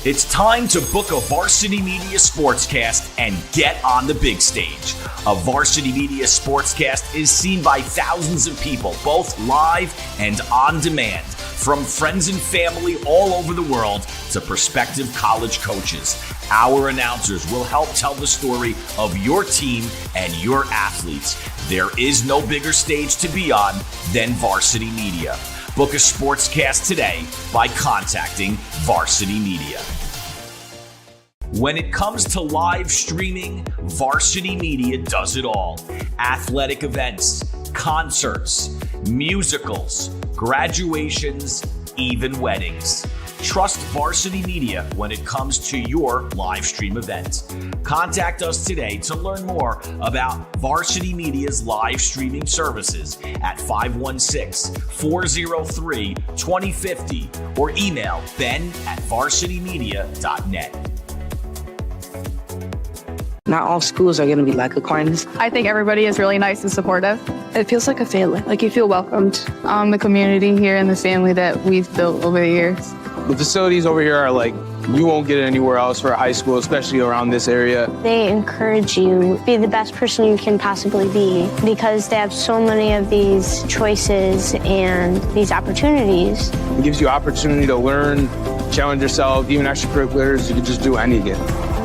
It's time to book a Varsity Media Sportscast and get on the big stage. A Varsity Media Sportscast is seen by thousands of people, both live and on demand, from friends and family all over the world to prospective college coaches. Our announcers will help tell the story of your team and your athletes. There is no bigger stage to be on than Varsity Media. Book a sportscast today by contacting Varsity Media. When it comes to live streaming, Varsity Media does it all. Athletic events, concerts, musicals, graduations, even weddings. Trust Varsity Media when it comes to your live stream event. Contact us today to learn more about Varsity Media's live streaming services at 516-403-2050 or email ben@varsitymedia.net. Not all schools are going to be like Aquinas. I think everybody is really nice and supportive. It feels like a family, like you feel welcomed. The community here and the family that we've built over the years. The facilities over here are like, you won't get it anywhere else for a high school, especially around this area. They encourage you to be the best person you can possibly be because they have so many of these choices and these opportunities. It gives you opportunity to learn, challenge yourself, even extracurriculars, you can just do anything.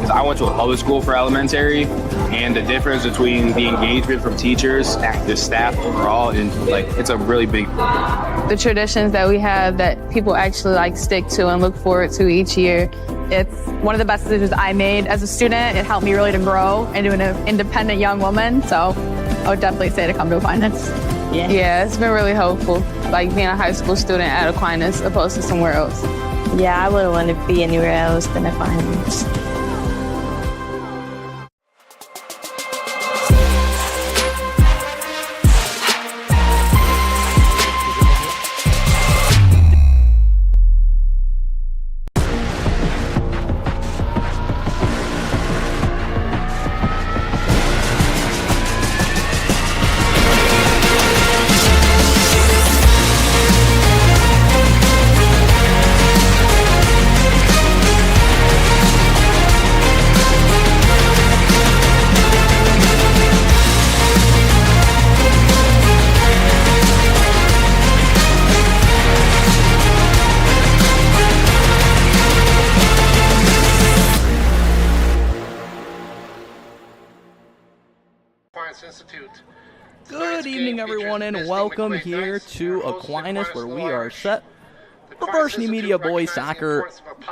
I went to a public school for elementary, and the difference between the engagement from teachers, the staff overall, and it's a really big thing. The traditions that we have that people actually stick to and look forward to each year. It's one of the best decisions I made as a student. It helped me really to grow into an independent young woman. So I would definitely say to come to Aquinas. Yeah, it's been really helpful, being a high school student at Aquinas opposed to somewhere else. Yeah, I wouldn't want to be anywhere else than Aquinas. Good evening, everyone, and welcome here to Aquinas, where we are set for Varsity Media Boys Soccer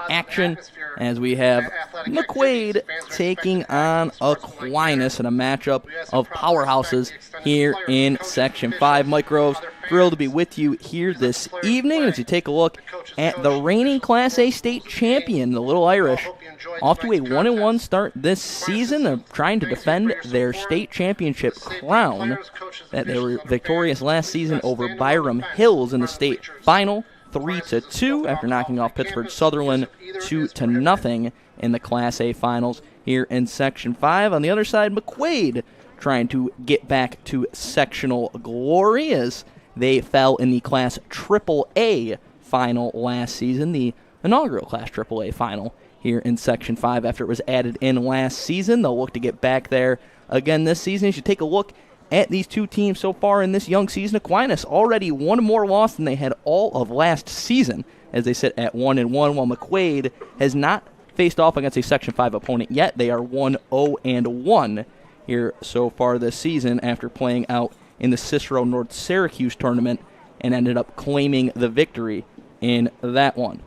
action as we have McQuaid taking on Aquinas in a matchup of powerhouses here in Section 5. Mike Groves, thrilled to be with you here this evening as you take a look at the reigning Class A state champion, the Little Irish, off to a 1-1 start this season. They're trying to defend their state championship crown that they were victorious last season over Byram Hills in the state final, 3-2, after knocking off Pittsburgh Sutherland 2-0 in the Class A finals here in Section 5. On the other side, McQuaid trying to get back to sectional glory as they fell in the Class AAA final last season, the inaugural Class AAA final here in Section 5 after it was added in last season. They'll look to get back there again this season. As you take a look at these two teams so far in this young season, Aquinas already one more loss than they had all of last season as they sit at 1-1, while McQuaid has not faced off against a Section 5 opponent yet. They are 1-0-1 here so far this season after playing out in the Cicero North Syracuse tournament and ended up claiming the victory in that one.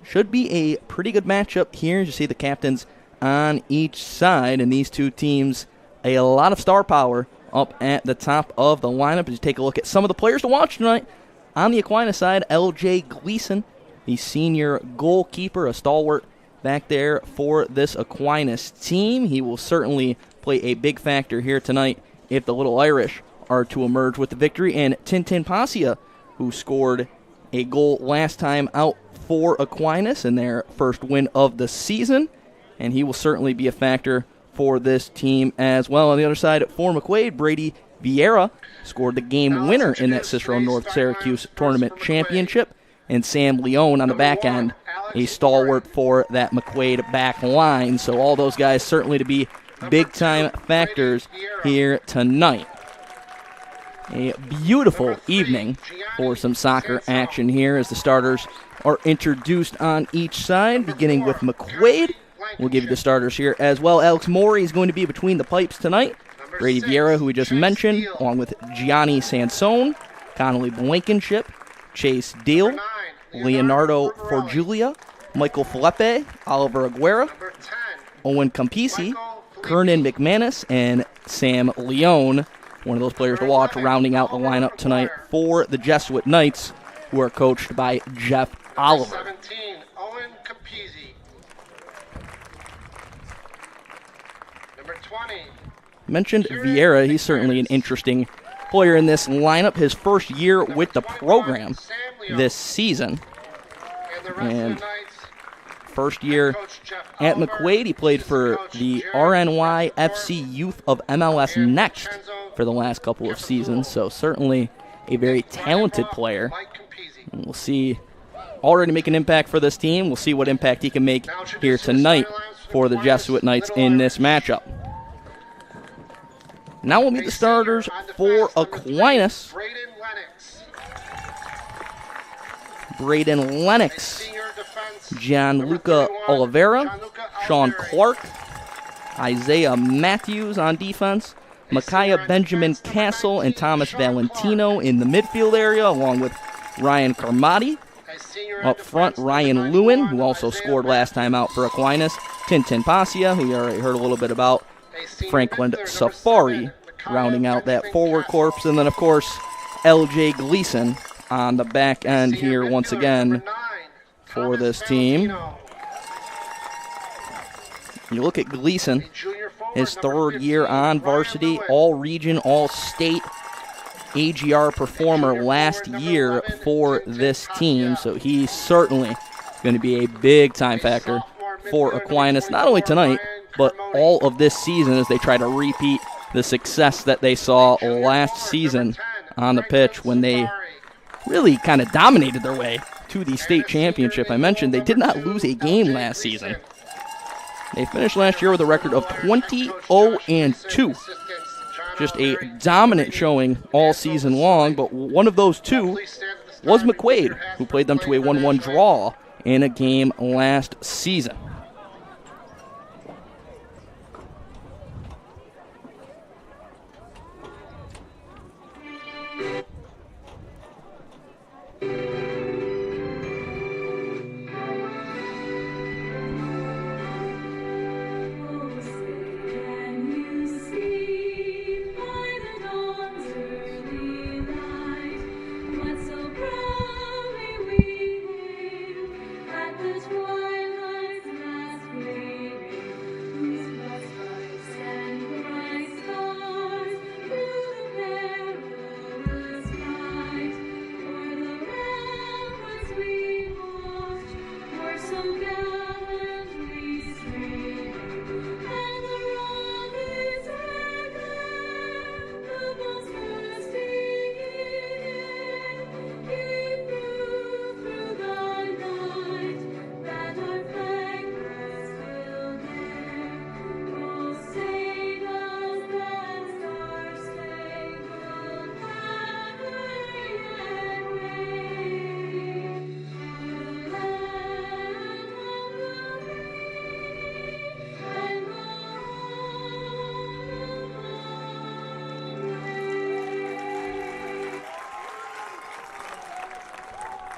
Should be a pretty good matchup here as you see the captains on each side, and these two teams, a lot of star power up at the top of the lineup. As you take a look at some of the players to watch tonight, on the Aquinas side, L.J. Gleason, the senior goalkeeper, a stalwart back there for this Aquinas team. He will certainly play a big factor here tonight if the Little Irish are to emerge with the victory. And Tintin Pasia, who scored a goal last time out for Aquinas in their first win of the season, and he will certainly be a factor for this team as well. On the other side, for McQuaid, Brady Vieira scored the game winner in that Cicero North Syracuse tournament championship, and Sam Leone on the back end, a stalwart for that McQuaid back line. So all those guys certainly to be big-time factors here tonight. A beautiful evening for some soccer action here as the starters are introduced on each side, beginning with McQuaid. We'll give you the starters here as well. Alex Morey is going to be between the pipes tonight. Brady Vieira, who we just mentioned, along with Gianni Sansone, Connolly Blankenship, Chase Deal, Leonardo Forgiulia, Michael Felipe, Oliver Aguera, Owen Campisi, Kernan McManus, and Sam Leone, one of those players to watch, rounding out the lineup tonight for the Jesuit Knights, who are coached by Jeff Oliver. 17, Owen Campisi. Number 20. Mentioned Vieira, he's certainly an interesting player in this lineup. His first year with the program this season. And first year at McQuaid, he played for the RNY FC Youth of MLS Next for the last couple of seasons. So certainly a very talented player. And we'll see, already make an impact for this team. We'll see what impact he can make here tonight for the Jesuit Knights in this matchup. Now we'll meet the starters for Aquinas. Braden Lennox, Gianluca Oliveira, Sean Clark, Isaiah Matthews on defense, Micaiah Benjamin Castle and Thomas Valentino in the midfield area, along with Ryan Carmody. Up front, Ryan Lewin, who also scored last time out for Aquinas, Tintin Pasia, who you already heard a little bit about, Franklin Safari, rounding out that forward corps, and then, of course, L.J. Gleason on the back end here once again for this team. You look at Gleason, his third year on varsity, all-region, all-state AGR performer last year for this team, so he's certainly going to be a big-time factor for Aquinas, not only tonight, but all of this season as they try to repeat the success that they saw last season on the pitch when they really kind of dominated their way to the state championship. I mentioned they did not lose a game last season. They finished last year with a record of 20-0-2. Just a dominant showing all season long, but one of those two was McQuaid, who played them to a 1-1 draw in a game last season.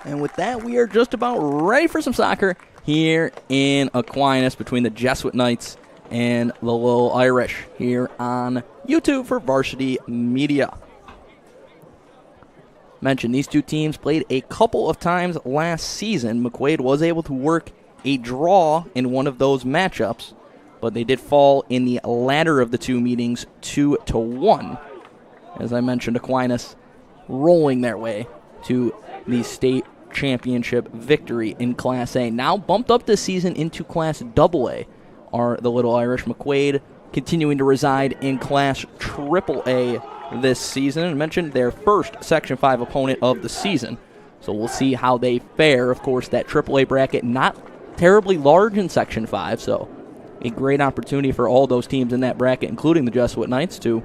And with that, we are just about ready for some soccer here in Aquinas between the Jesuit Knights and the Little Irish here on YouTube for Varsity Media. Mentioned these two teams played a couple of times last season. McQuaid was able to work a draw in one of those matchups, but they did fall in the latter of the two meetings 2-1. As I mentioned, Aquinas rolling their way to the state championship victory in Class A. Now bumped up this season into Class AA are the Little Irish. McQuaid continuing to reside in Class AAA this season. I mentioned their first Section 5 opponent of the season. So we'll see how they fare. Of course, that AAA bracket not terribly large in Section 5, so a great opportunity for all those teams in that bracket, including the Jesuit Knights, to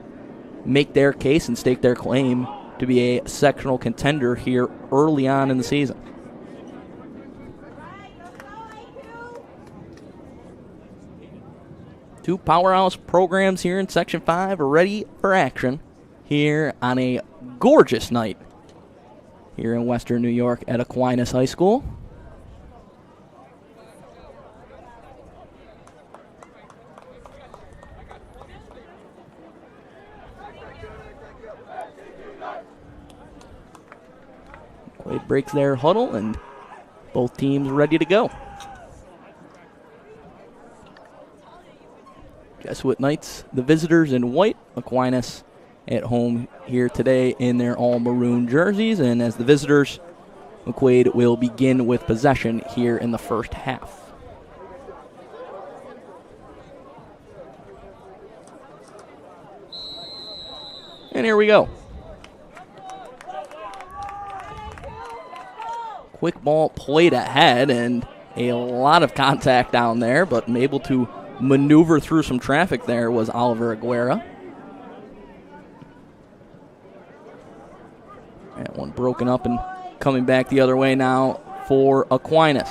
make their case and stake their claim to be a sectional contender here early on in the season. Two powerhouse programs here in Section 5 are ready for action here on a gorgeous night here in Western New York at Aquinas High School. McQuaid breaks their huddle, and both teams ready to go. Jesuit Knights, the visitors in white. Aquinas at home here today in their all-maroon jerseys. And as the visitors, McQuaid will begin with possession here in the first half. And here we go. Quick ball played ahead, and a lot of contact down there, but able to maneuver through some traffic there was Oliver Aguera. That one broken up and coming back the other way now for Aquinas.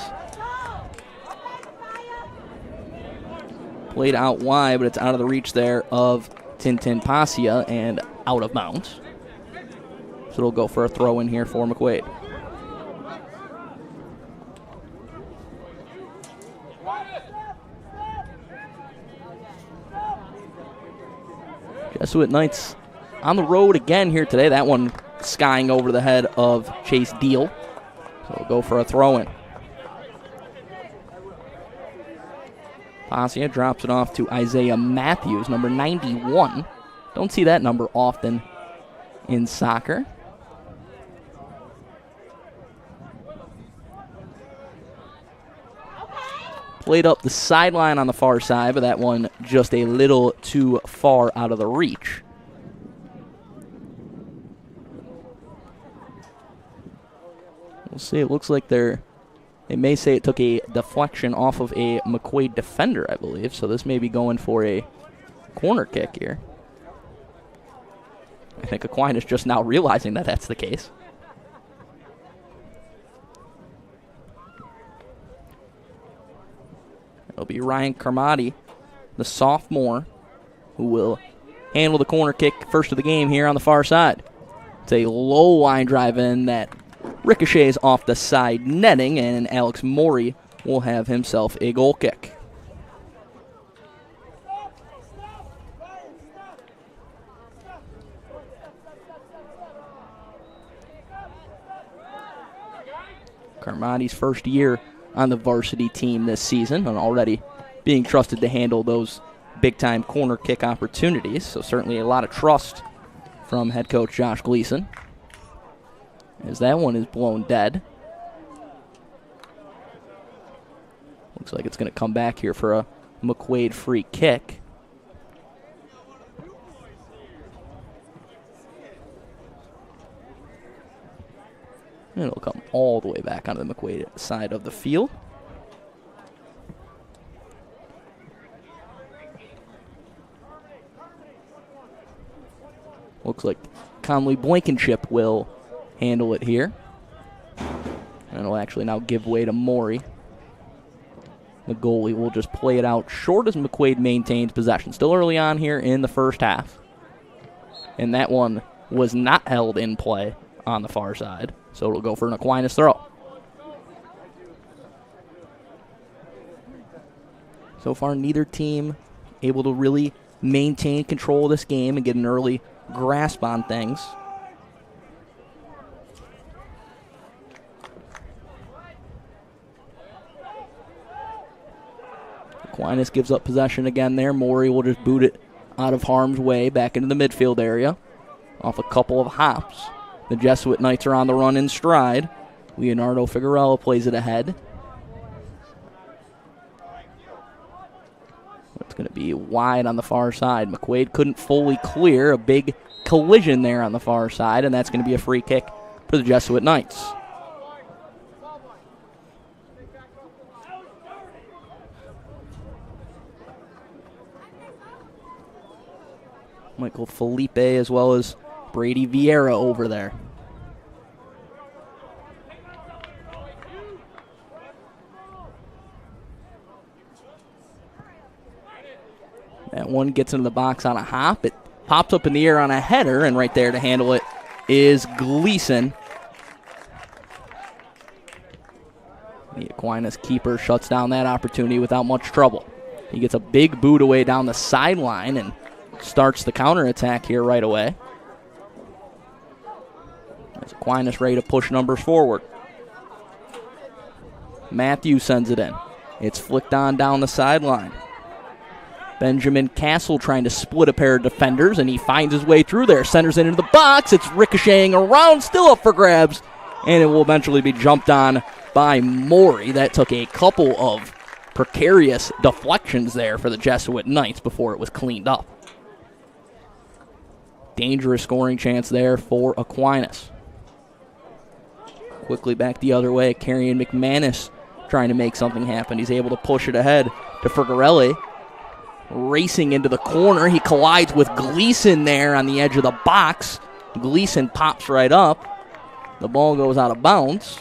Played out wide, but it's out of the reach there of Tintin Pasia and out of bounds. So it'll go for a throw in here for McQuaid. Jesuit Knights on the road again here today. That one skying over the head of Chase Deal. So we'll go for a throw-in. Pasia drops it off to Isaiah Matthews, number 91. Don't see that number often in soccer. Played up the sideline on the far side, but that one just a little too far out of the reach. We'll see. It looks like they may say it took a deflection off of a McQuaid defender, I believe. So this may be going for a corner kick here. I think Aquinas just now realizing that that's the case. It'll be Ryan Carmody, the sophomore, who will handle the corner kick first of the game here on the far side. It's a low line drive in that ricochets off the side netting, and Alex Morey will have himself a goal kick. Carmody's first year on the varsity team this season, and already being trusted to handle those big-time corner kick opportunities. So certainly a lot of trust from head coach Josh Gleason, as that one is blown dead. Looks like it's going to come back here for a McQuaid free kick. And it'll come all the way back onto the McQuaid side of the field. Looks like Conley Blankenship will handle it here. And it'll actually now give way to Morey. The goalie will just play it out short as McQuaid maintains possession. Still early on here in the first half. And that one was not held in play on the far side. So it'll go for an Aquinas throw. So far, neither team able to really maintain control of this game and get an early grasp on things. Aquinas gives up possession again there. Morey will just boot it out of harm's way back into the midfield area off a couple of hops. The Jesuit Knights are on the run in stride. Leonardo Figueroa plays it ahead. It's going to be wide on the far side. McQuaid couldn't fully clear. A big collision there on the far side, and that's going to be a free kick for the Jesuit Knights. Michael Felipe as well as Brady Vieira over there. That one gets into the box on a hop. It pops up in the air on a header, and right there to handle it is Gleason. The Aquinas keeper shuts down that opportunity without much trouble. He gets a big boot away down the sideline and starts the counterattack here right away. As Aquinas ready to push numbers forward. Matthews sends it in. It's flicked on down the sideline. Benjamin Castle trying to split a pair of defenders, and he finds his way through there. Centers it into the box. It's ricocheting around, still up for grabs, and it will eventually be jumped on by Morey. That took a couple of precarious deflections there for the Jesuit Knights before it was cleaned up. Dangerous scoring chance there for Aquinas. Quickly back the other way. Carrion McManus trying to make something happen. He's able to push it ahead to Fergarelli. Racing into the corner. He collides with Gleason there on the edge of the box. Gleason pops right up. The ball goes out of bounds.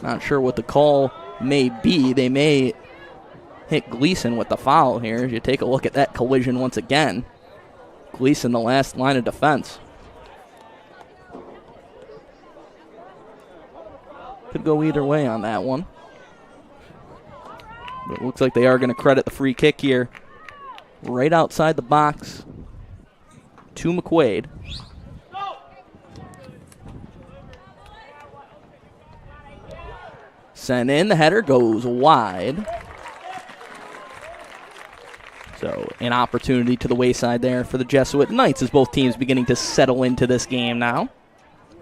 Not sure what the call may be. They may hit Gleason with the foul here as you take a look at that collision once again. Gleason, the last line of defense. Could go either way on that one. But it looks like they are going to credit the free kick here. Right outside the box to McQuaid. Sent in, the header goes wide. So an opportunity to the wayside there for the Jesuit Knights as both teams beginning to settle into this game now.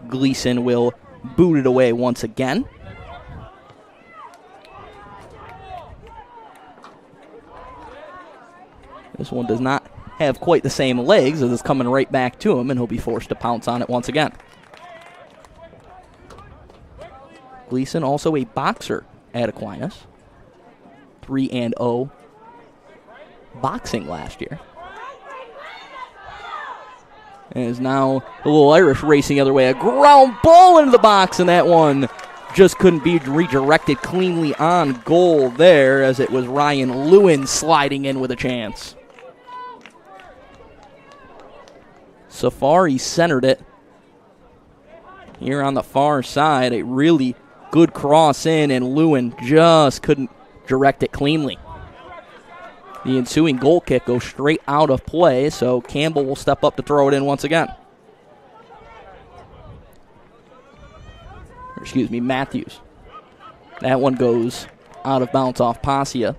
Gleason will boot it away once again. This one does not have quite the same legs as it's coming right back to him, and he'll be forced to pounce on it once again. Gleason, also a boxer at Aquinas. 3-0 boxing last year. And is now the little Irish racing the other way. A ground ball into the box, and that one just couldn't be redirected cleanly on goal there as it was Ryan Lewin sliding in with a chance. Safari centered it here on the far side. A really good cross in, and Lewin just couldn't direct it cleanly. The ensuing goal kick goes straight out of play, so Campbell will step up to throw it in once again. Excuse me, Matthews. That one goes out of bounds off Pasia.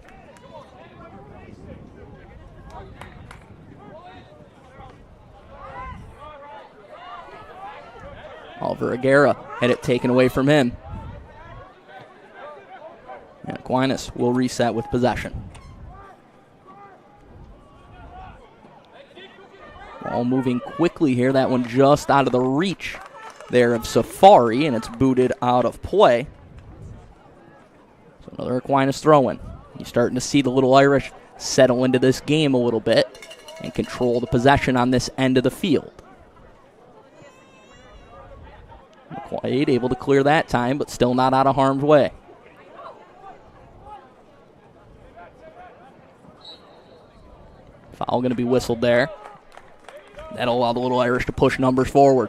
Oliver Aguera had it taken away from him. And Aquinas will reset with possession. Ball moving quickly here. That one just out of the reach there of Safari, and it's booted out of play. So another Aquinas throw-in. You're starting to see the Little Irish settle into this game a little bit and control the possession on this end of the field. McQuaid able to clear that time, but still not out of harm's way. Foul going to be whistled there. That'll allow the Little Irish to push numbers forward.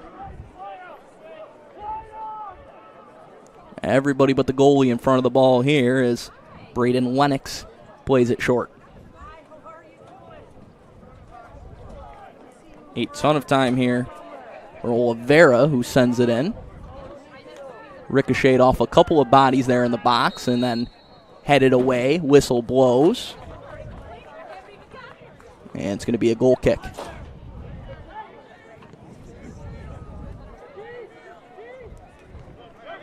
Everybody but the goalie in front of the ball here as Braden Lennox plays it short. A ton of time here for Oliveira, who sends it in. Ricocheted off a couple of bodies there in the box and then headed away. Whistle blows. And it's going to be a goal kick.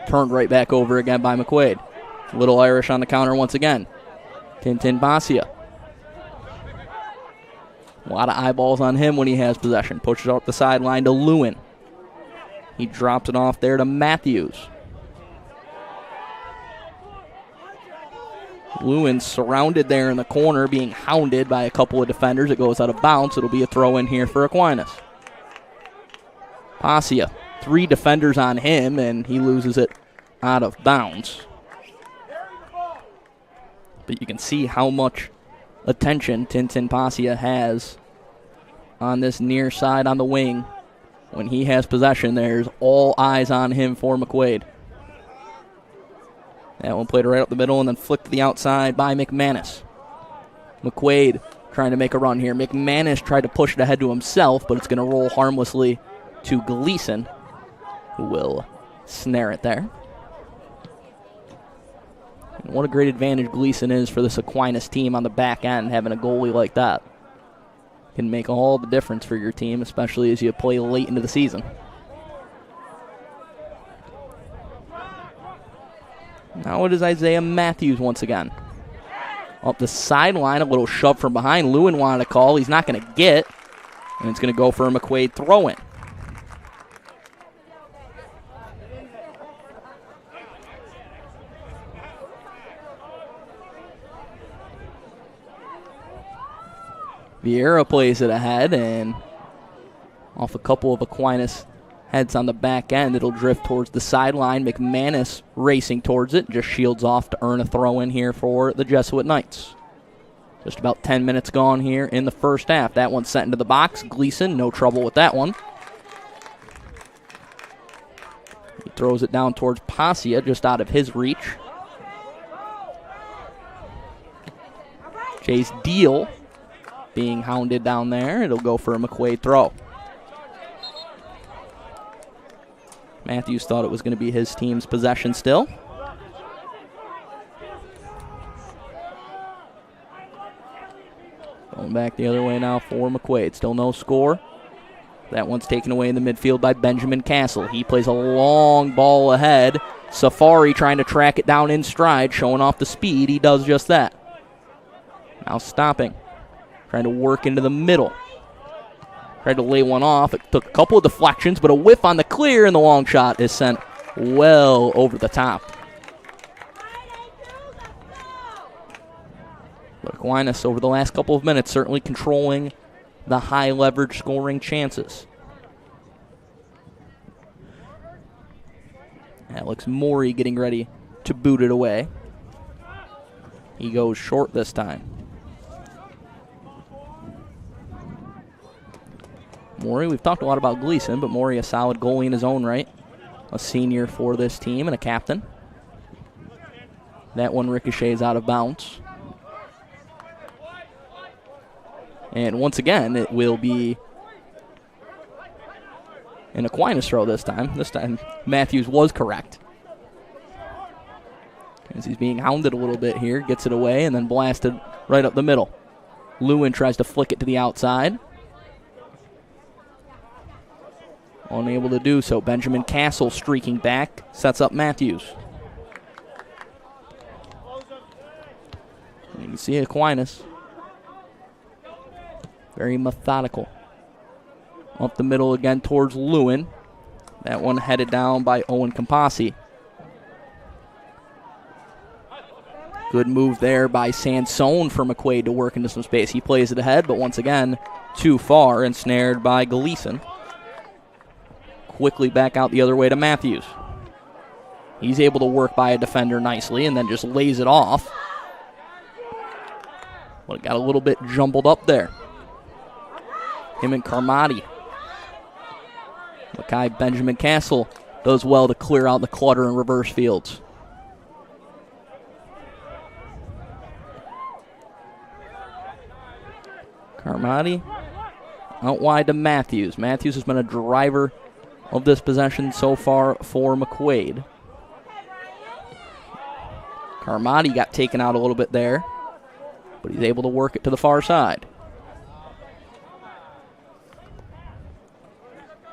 Turned right back over again by McQuaid. Little Irish on the counter once again. Tintin Basia. A lot of eyeballs on him when he has possession. Pushes out the sideline to Lewin. He drops it off there to Matthews. Lewin surrounded there in the corner, being hounded by a couple of defenders. It goes out of bounds. It'll be a throw in here for Aquinas. Pasia, 3 defenders on him, and he loses it out of bounds. But you can see how much attention Tintin Pasia has on this near side on the wing. When he has possession, there's all eyes on him for McQuaid. That one played right up the middle and then flicked to the outside by McManus. McQuaid trying to make a run here. McManus tried to push it ahead to himself, but it's going to roll harmlessly to Gleason, who will snare it there. And what a great advantage Gleason is for this Aquinas team on the back end, having a goalie like that. Can make all the difference for your team, especially as you play late into the season. Now it is Isaiah Matthews once again. Up the sideline, a little shove from behind. Lewin wanted a call. He's not going to get. And it's going to go for a McQuaid throw-in. Vieira plays it ahead, and off a couple of Aquinas heads on the back end, it'll drift towards the sideline. McManus racing towards it, just shields off to earn a throw-in here for the Jesuit Knights. Just about 10 minutes gone here in the first half. That one's sent into the box. Gleason, no trouble with that one. He throws it down towards Pasia, just out of his reach. Chase Deal being hounded down there. It'll go for a McQuaid throw. Matthews thought it was going to be his team's possession still. Going back the other way now for McQuaid. Still no score. That one's taken away in the midfield by Benjamin Castle. He plays a long ball ahead. Safari trying to track it down in stride, showing off the speed. He does just that. Now stopping. Trying to work into the middle. Tried to lay one off. It took a couple of deflections, but a whiff on the clear, and the long shot is sent well over the top. But Aquinas, over the last couple of minutes, certainly controlling the high leverage scoring chances. Alex Morey getting ready to boot it away. He goes short this time. Morey, we've talked a lot about Gleason, but Morey a solid goalie in his own right. A senior for this team and a captain. That one ricochets out of bounds. And once again, it will be an Aquinas throw this time. This time, Matthews was correct. As he's being hounded a little bit here, gets it away and then blasted right up the middle. Lewin tries to flick it to the outside. Unable to do so. Benjamin Castle streaking back, sets up Matthews. And you can see Aquinas. Very methodical. Up the middle again towards Lewin. That one headed down by Owen Campasi. Good move there by Sansone for McQuaid to work into some space. He plays it ahead, but once again, too far and snared by Gleason. Quickly back out the other way to Matthews. He's able to work by a defender nicely and then just lays it off. Well, it got a little bit jumbled up there. Him and Carmody. Mackay Benjamin Castle does well to clear out the clutter in reverse fields. Carmody out wide to Matthews. Matthews has been a driver of this possession so far for McQuaid. Carmody got taken out a little bit there, but he's able to work it to the far side.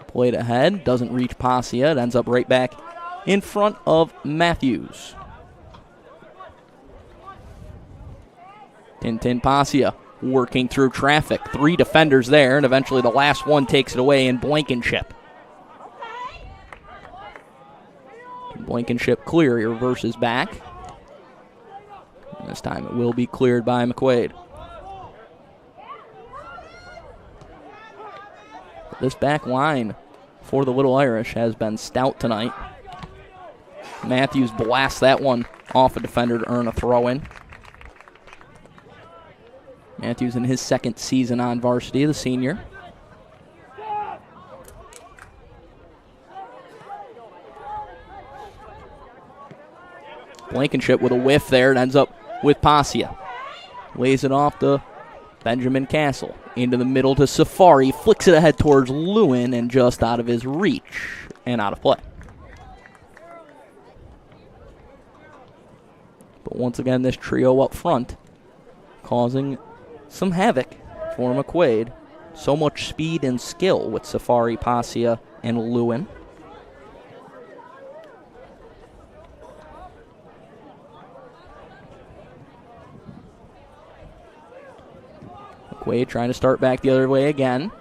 Played ahead, doesn't reach Pasia. It ends up right back in front of Matthews. Tintin Pasia working through traffic. 3 defenders there, and eventually the last one takes it away in Blankenship. Blankenship clear. He reverses back. This time it will be cleared by McQuaid. This back line for the Little Irish has been stout tonight. Matthews blasts that one off a defender to earn a throw-in. Matthews in his second season on varsity, the senior. Blankenship with a whiff there. It ends up with Pasia. Lays it off to Benjamin Castle. Into the middle to Safari. Flicks it ahead towards Lewin and just out of his reach and out of play. But once again, this trio up front causing some havoc for McQuaid. So much speed and skill with Safari, Pasia, and Lewin. McQuaid trying to start back the other way again.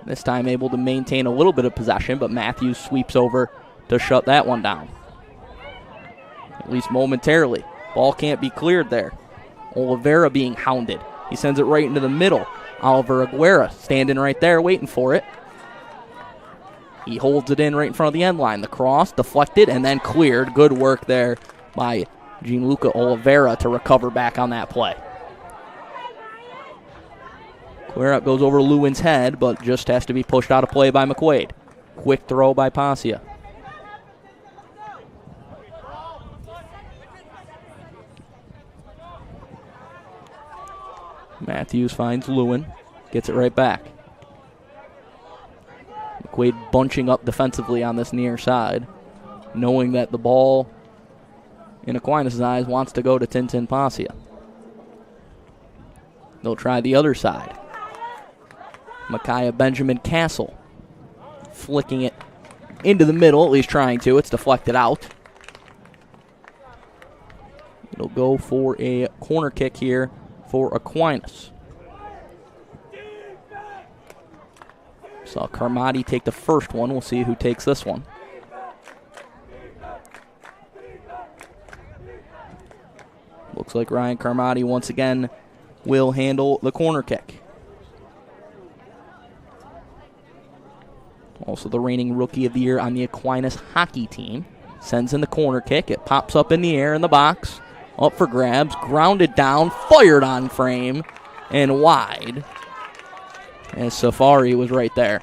This time able to maintain a little bit of possession, but Matthews sweeps over to shut that one down. At least momentarily. Ball can't be cleared there. Oliveira being hounded. He sends it right into the middle. Oliver Aguera standing right there waiting for it. He holds it in right in front of the end line. The cross deflected and then cleared. Good work there by Gianluca Oliveira to recover back on that play. Clear up goes over Lewin's head, but just has to be pushed out of play by McQuaid. Quick throw by Pasia. Matthews finds Lewin, gets it right back. McQuaid bunching up defensively on this near side, knowing that the ball in Aquinas' eyes wants to go to Tintin Pasia. They'll try the other side. Micaiah Benjamin Castle flicking it into the middle, at least trying to. It's deflected out. It'll go for a corner kick here for Aquinas. Saw Carmody take the first one. We'll see who takes this one. Looks like Ryan Carmody once again will handle the corner kick. Also the reigning Rookie of the Year on the Aquinas hockey team. Sends in the corner kick. It pops up in the air in the box. Up for grabs. Grounded down. Fired on frame. And wide. And Safari was right there.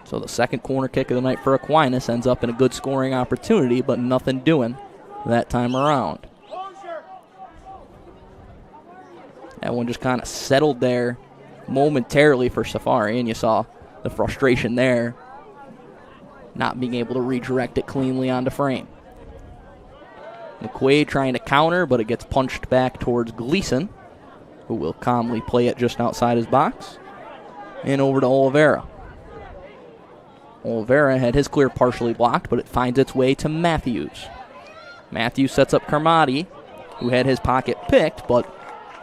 So the second corner kick of the night for Aquinas ends up in a good scoring opportunity, but nothing doing that time around. That one just kind of settled there momentarily for Safari, and you saw the frustration there, not being able to redirect it cleanly onto frame. McQuaid trying to counter, but it gets punched back towards Gleason, who will calmly play it just outside his box. And over to Oliveira. Oliveira had his clear partially blocked, but it finds its way to Matthews. Matthews sets up Carmody, who had his pocket picked, but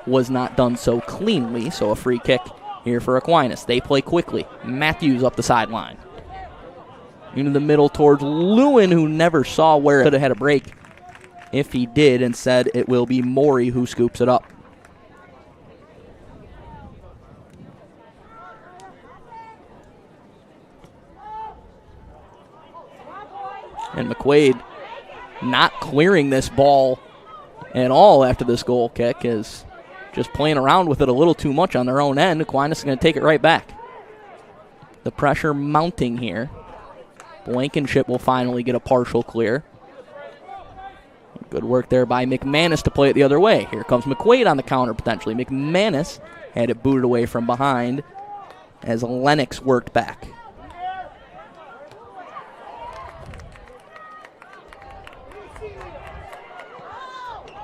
was not done so cleanly, so a free kick here for Aquinas. They play quickly. Matthews up the sideline. Into the middle towards Lewin, who never saw where it could have had a break. If he did, instead it will be Maury who scoops it up. And McQuaid not clearing this ball at all after this goal kick is just playing around with it a little too much on their own end. Aquinas is going to take it right back. The pressure mounting here. Blankenship will finally get a partial clear. Good work there by McManus to play it the other way. Here comes McQuaid on the counter potentially. McManus had it booted away from behind as Lennox worked back.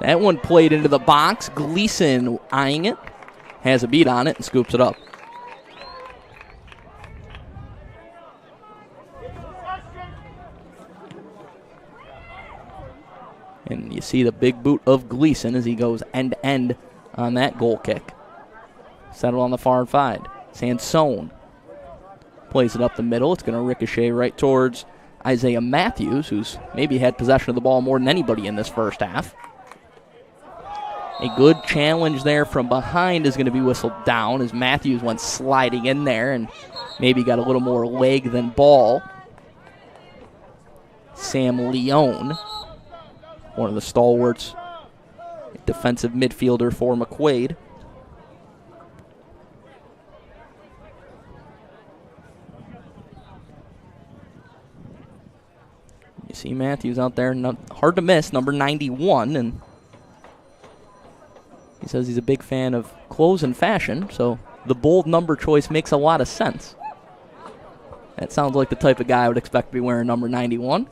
That one played into the box. Gleason eyeing it. Has a beat on it and scoops it up. And you see the big boot of Gleason as he goes end-to-end on that goal kick. Settled on the far side. Sansone plays it up the middle. It's going to ricochet right towards Isaiah Matthews, who's maybe had possession of the ball more than anybody in this first half. A good challenge there from behind is going to be whistled down as Matthews went sliding in there and maybe got a little more leg than ball. Sam Leone, one of the stalwarts, defensive midfielder for McQuaid. You see Matthews out there, hard to miss, number 91, and he says he's a big fan of clothes and fashion, so the bold number choice makes a lot of sense. That sounds like the type of guy I would expect to be wearing number 91.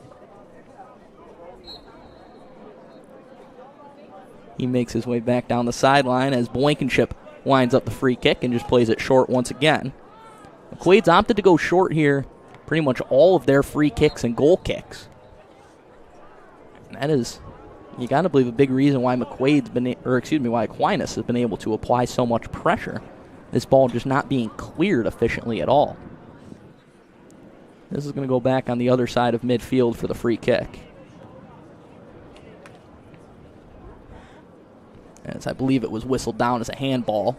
He makes his way back down the sideline as Blankenship winds up the free kick and just plays it short once again. McQuaid's opted to go short here pretty much all of their free kicks and goal kicks. And that is, you got to believe, a big reason why why Aquinas has been able to apply so much pressure. This ball just not being cleared efficiently at all. This is going to go back on the other side of midfield for the free kick. As I believe it was whistled down as a handball,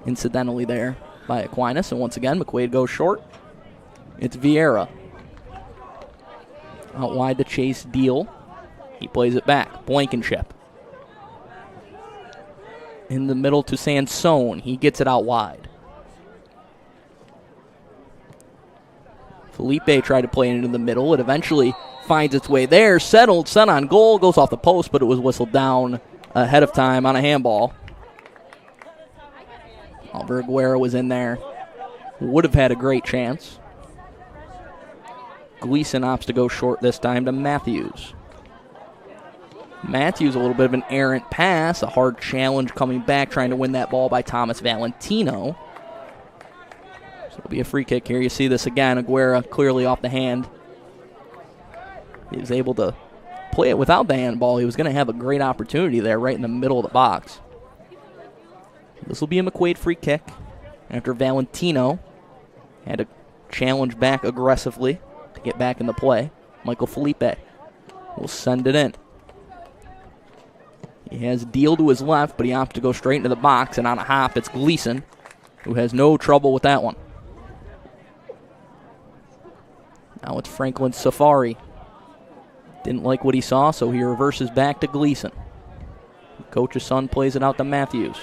incidentally there by Aquinas. And once again, McQuaid goes short. It's Vieira. Out wide to chase Deal. He plays it back. Blankenship. In the middle to Sansone. He gets it out wide. Felipe tried to play it into the middle. It eventually finds its way there. Settled, set on goal. Goes off the post, but it was whistled down ahead of time on a handball. Oliver Aguero was in there. Would have had a great chance. Gleason opts to go short this time to Matthews. Matthews, a little bit of an errant pass. A hard challenge coming back, trying to win that ball by Thomas Valentino. So it'll be a free kick here. You see this again. Aguero clearly off the hand. He was able to play it without the handball. He was going to have a great opportunity there right in the middle of the box. This will be a McQuaid free kick after Valentino had to challenge back aggressively to get back in the play. Michael Felipe will send it in. He has Deal to his left, but he opts to go straight into the box, and on a hop, it's Gleason, who has no trouble with that one. Now it's Franklin Safari. Didn't like what he saw, so he reverses back to Gleason. Coach's son plays it out to Matthews.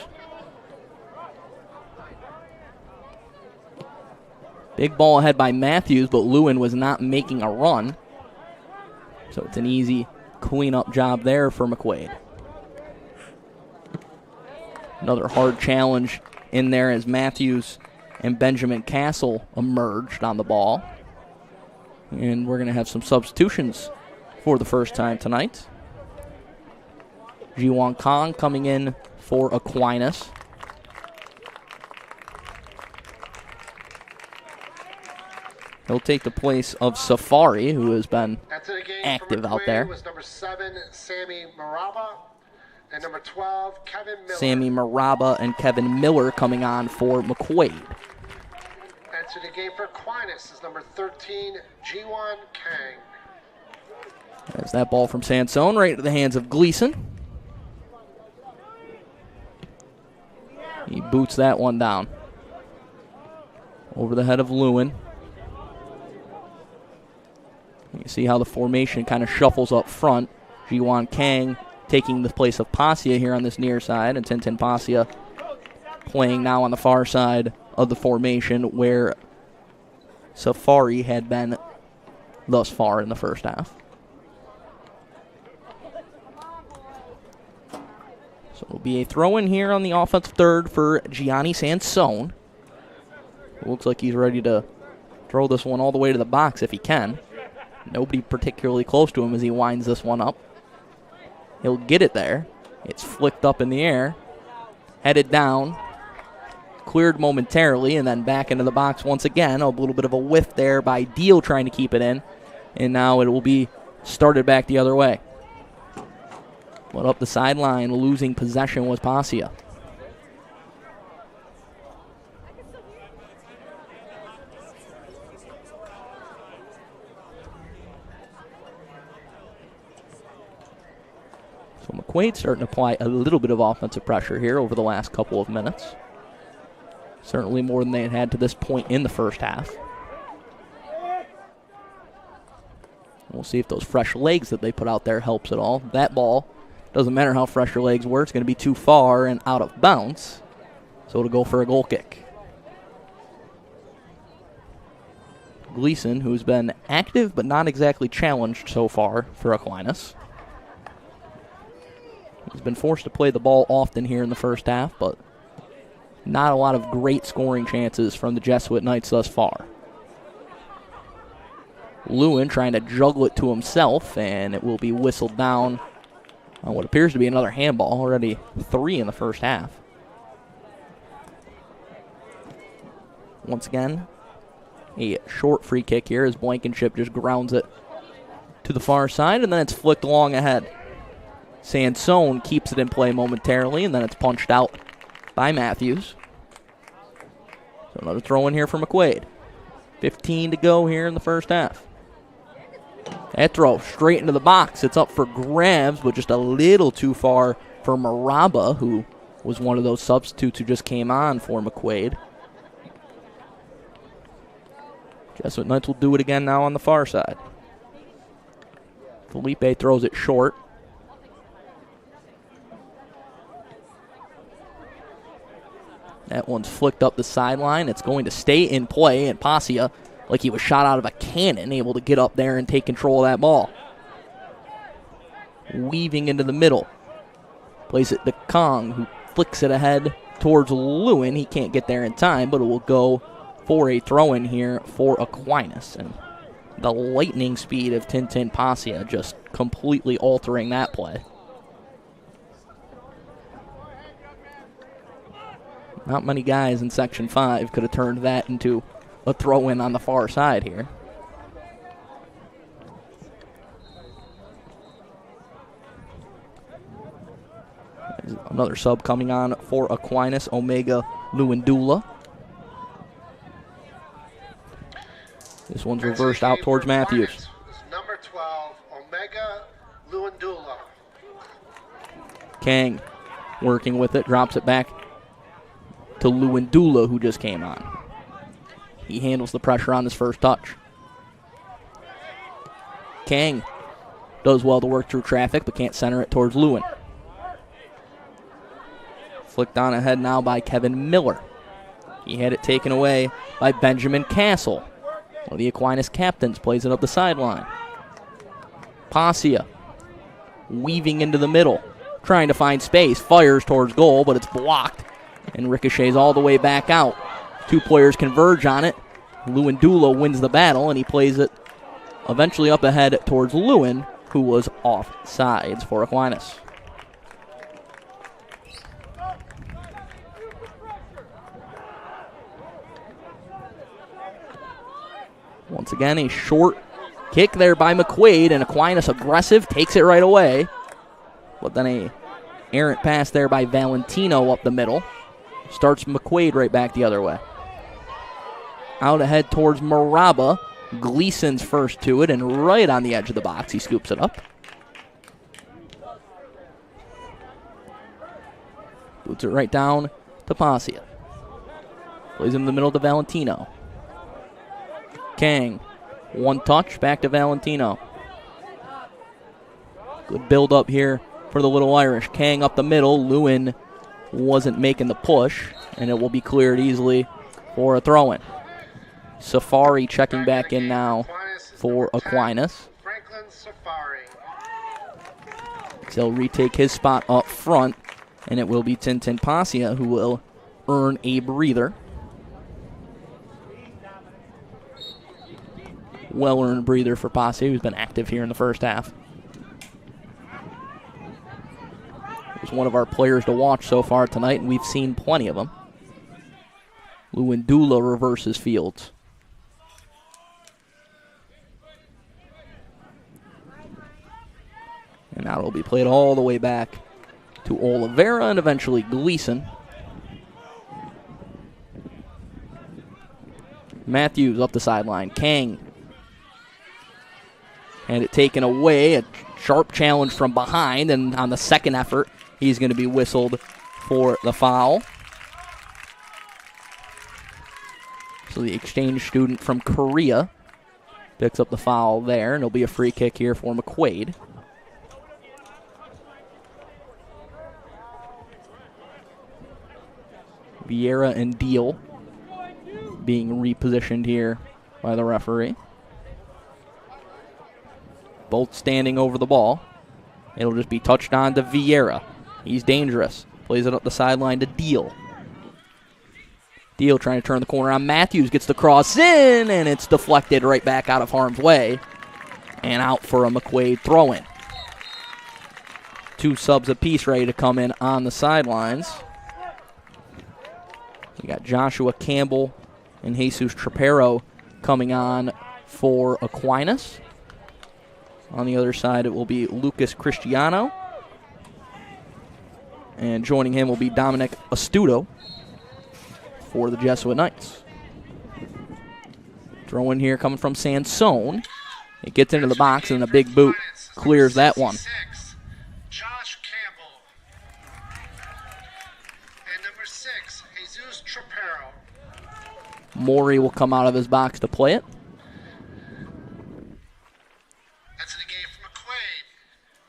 Big ball ahead by Matthews, but Lewin was not making a run. So it's an easy cleanup job there for McQuaid. Another hard challenge in there as Matthews and Benjamin Castle emerged on the ball. And we're going to have some substitutions for the first time tonight. Ji-Won Kong coming in for Aquinas. He'll take the place of Safari, who has been active out there. Was number 7, Sammy Maraba, and number 12, Kevin Miller. Sammy Maraba and Kevin Miller coming on for McQuaid. Enter the game for Aquinas is number 13, Ji-Won Kang. There's that ball from Sansone right into the hands of Gleason. He boots that one down. Over the head of Lewin. You see how the formation kind of shuffles up front. Ji-Won Kang taking the place of Pasia here on this near side, and Tintin Pasia playing now on the far side of the formation where Safari had been thus far in the first half. So it'll be a throw-in here on the offensive third for Gianni Sansone. It looks like he's ready to throw this one all the way to the box if he can. Nobody particularly close to him as he winds this one up. He'll get it there. It's flicked up in the air. Headed down. Cleared momentarily and then back into the box once again. A little bit of a whiff there by Deal trying to keep it in. And now it will be started back the other way. But up the sideline, losing possession was Pasia. So McQuaid starting to apply a little bit of offensive pressure here over the last couple of minutes. Certainly more than they had had to this point in the first half. We'll see if those fresh legs that they put out there helps at all. That ball, doesn't matter how fresh your legs were, it's going to be too far and out of bounds. So it'll go for a goal kick. Gleason, who's been active but not exactly challenged so far for Aquinas. He's been forced to play the ball often here in the first half, but not a lot of great scoring chances from the Jesuit Knights thus far. Lewin trying to juggle it to himself, and it will be whistled down on what appears to be another handball. Already 3 in the first half. Once again, a short free kick here as Blankenship just grounds it to the far side, and then it's flicked along ahead. Sansone keeps it in play momentarily, and then it's punched out by Matthews. So another throw in here for McQuaid. 15 to go here in the first half. That throw straight into the box. It's up for grabs, but just a little too far for Maraba, who was one of those substitutes who just came on for McQuaid. Jesuit Knights will do it again now on the far side. Felipe throws it short. That one's flicked up the sideline. It's going to stay in play, and Pasia, like he was shot out of a cannon, able to get up there and take control of that ball. Weaving into the middle. Plays it to Kong, who flicks it ahead towards Lewin. He can't get there in time, but it will go for a throw-in here for Aquinas. And the lightning speed of Tintin Pasia just completely altering that play. Not many guys in Section 5 could have turned that into a throw-in on the far side here. There's another sub coming on for Aquinas, Omega Luindula. This one's reversed out towards Matthews. Number 12, Omega Luindula. Kang working with it, drops it back to Luindula, who just came on. He handles the pressure on his first touch. Kang does well to work through traffic, but can't center it towards Lewin. Flicked on ahead now by Kevin Miller. He had it taken away by Benjamin Castle. One of the Aquinas captains plays it up the sideline. Pasia weaving into the middle, trying to find space, fires towards goal, but it's blocked and ricochets all the way back out. Two players converge on it. Luindula wins the battle, and he plays it eventually up ahead towards Lewin, who was off sides for Aquinas. Once again, a short kick there by McQuaid, and Aquinas aggressive, takes it right away. But then a errant pass there by Valentino up the middle. Starts McQuaid right back the other way. Out ahead towards Maraba. Gleason's first to it, and right on the edge of the box, he scoops it up. Boots it right down to Pasia. Plays in the middle to Valentino. Kang, one touch, back to Valentino. Good build up here for the Little Irish. Kang up the middle. Lewin wasn't making the push, and it will be cleared easily for a throw-in. Safari checking back in now for Aquinas. He'll retake his spot up front, and it will be Tintin Pasia who will earn a breather. Well-earned breather for Pasia, who's been active here in the first half. He's one of our players to watch so far tonight, and we've seen plenty of them. Luindula reverses Fields. And now it'll be played all the way back to Oliveira and eventually Gleason. Matthews up the sideline. Kang Had it taken away, a sharp challenge from behind, and on the second effort, he's going to be whistled for the foul. So the exchange student from Korea picks up the foul there, and it'll be a free kick here for McQuaid. Vieira and Deal being repositioned here by the referee. Both standing over the ball. It'll just be touched on to Vieira. He's dangerous. Plays it up the sideline to Deal. Deal trying to turn the corner on Matthews. Gets the cross in, and it's deflected right back out of harm's way. And out for a McQuaid throw-in. 2 subs apiece ready to come in on the sidelines. We got Joshua Campbell and Jesus Trapero coming on for Aquinas. On the other side, it will be Lucas Cristiano. And joining him will be Dominic Astuto for the Jesuit Knights. Throw in here coming from Sansone. It gets into the box, and a big boot clears that one. Josh Campbell. And number 6, Jesus Trapero. Maury will come out of his box to play it. That's in the game for McQuaid.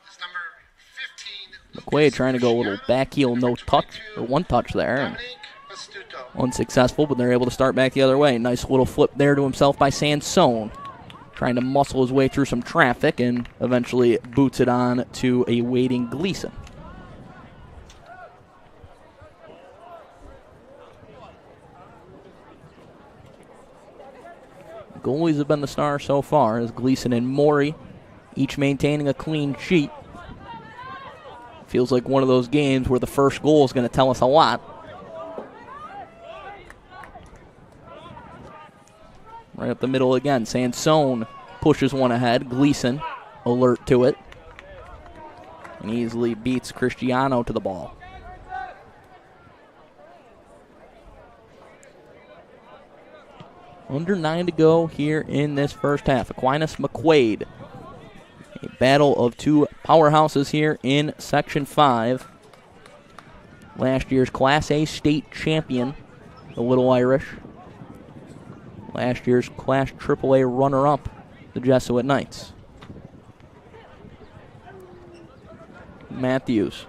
It's number 15. McQuaid trying to go a little back heel, no touch, or one touch there. And unsuccessful, but they're able to start back the other way. Nice little flip there to himself by Sansone. Trying to muscle his way through some traffic and eventually boots it on to a waiting Gleason. Goalies have been the star so far, as Gleason and Maury each maintaining a clean sheet. Feels like one of those games where the first goal is going to tell us a lot. Right up the middle again. Sansone pushes one ahead. Gleason alert to it. And easily beats Cristiano to the ball. Under 9 to go here in this first half. Aquinas McQuaid. A battle of 2 powerhouses here in Section 5. Last year's Class A state champion, the Little Irish. Last year's Class AAA runner-up, the Jesuit Knights. Matthews.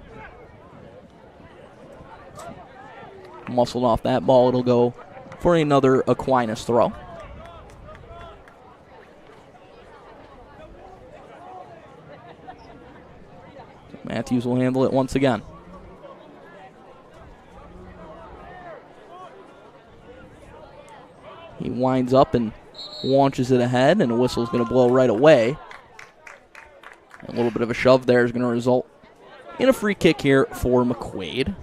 Muscled off that ball. It'll go for another Aquinas throw. Matthews will handle it once again. He winds up and launches it ahead, and a whistle's going to blow right away. A little bit of a shove there is going to result in a free kick here for McQuaid.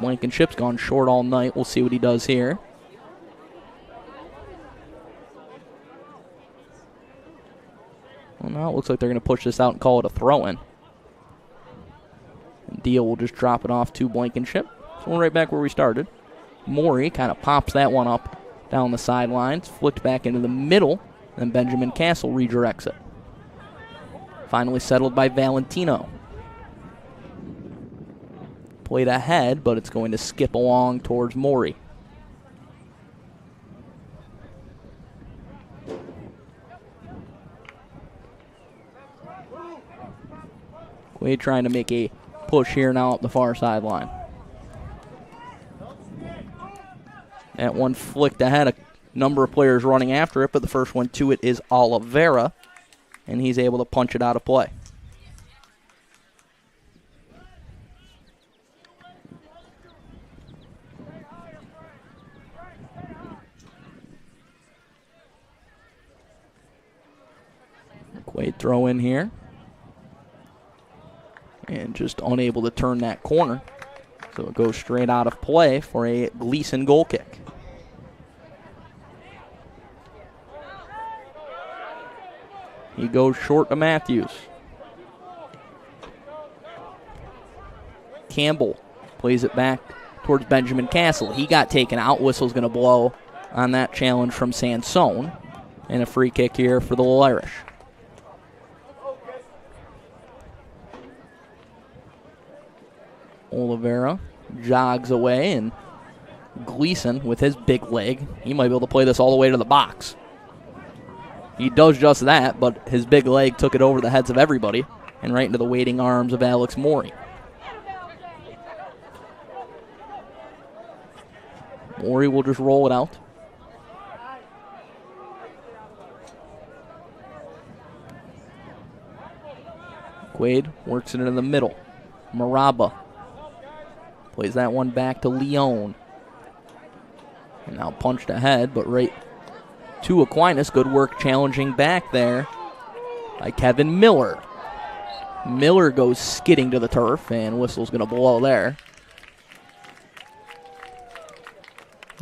Blankenship's gone short all night. We'll see what he does here. Well, now it looks like they're going to push this out and call it a throw-in. And Deal will just drop it off to Blankenship. So we're right back where we started. Maury kind of pops that one up down the sidelines, flicked back into the middle, and Benjamin Castle redirects it. Finally settled by Valentino. Played ahead, but it's going to skip along towards Maury. Quaid trying to make a push here now up the far sideline. That one flicked ahead, a number of players running after it, but the first one to it is Oliveira, and he's able to punch it out of play. Quaid throw in here. And just unable to turn that corner. So it goes straight out of play for a Gleason goal kick. He goes short to Matthews. Campbell plays it back towards Benjamin Castle. He got taken out. Whistle's going to blow on that challenge from Sansone. And a free kick here for the Little Irish. Oliveira jogs away, and Gleason, with his big leg, he might be able to play this all the way to the box. He does just that, but his big leg took it over the heads of everybody and right into the waiting arms of Alex Morey. Morey will just roll it out. McQuaid works it in the middle. Maraba plays that one back to Leone. And now punched ahead, but right to Aquinas. Good work challenging back there by Kevin Miller. Miller goes skidding to the turf, and whistle's going to blow there.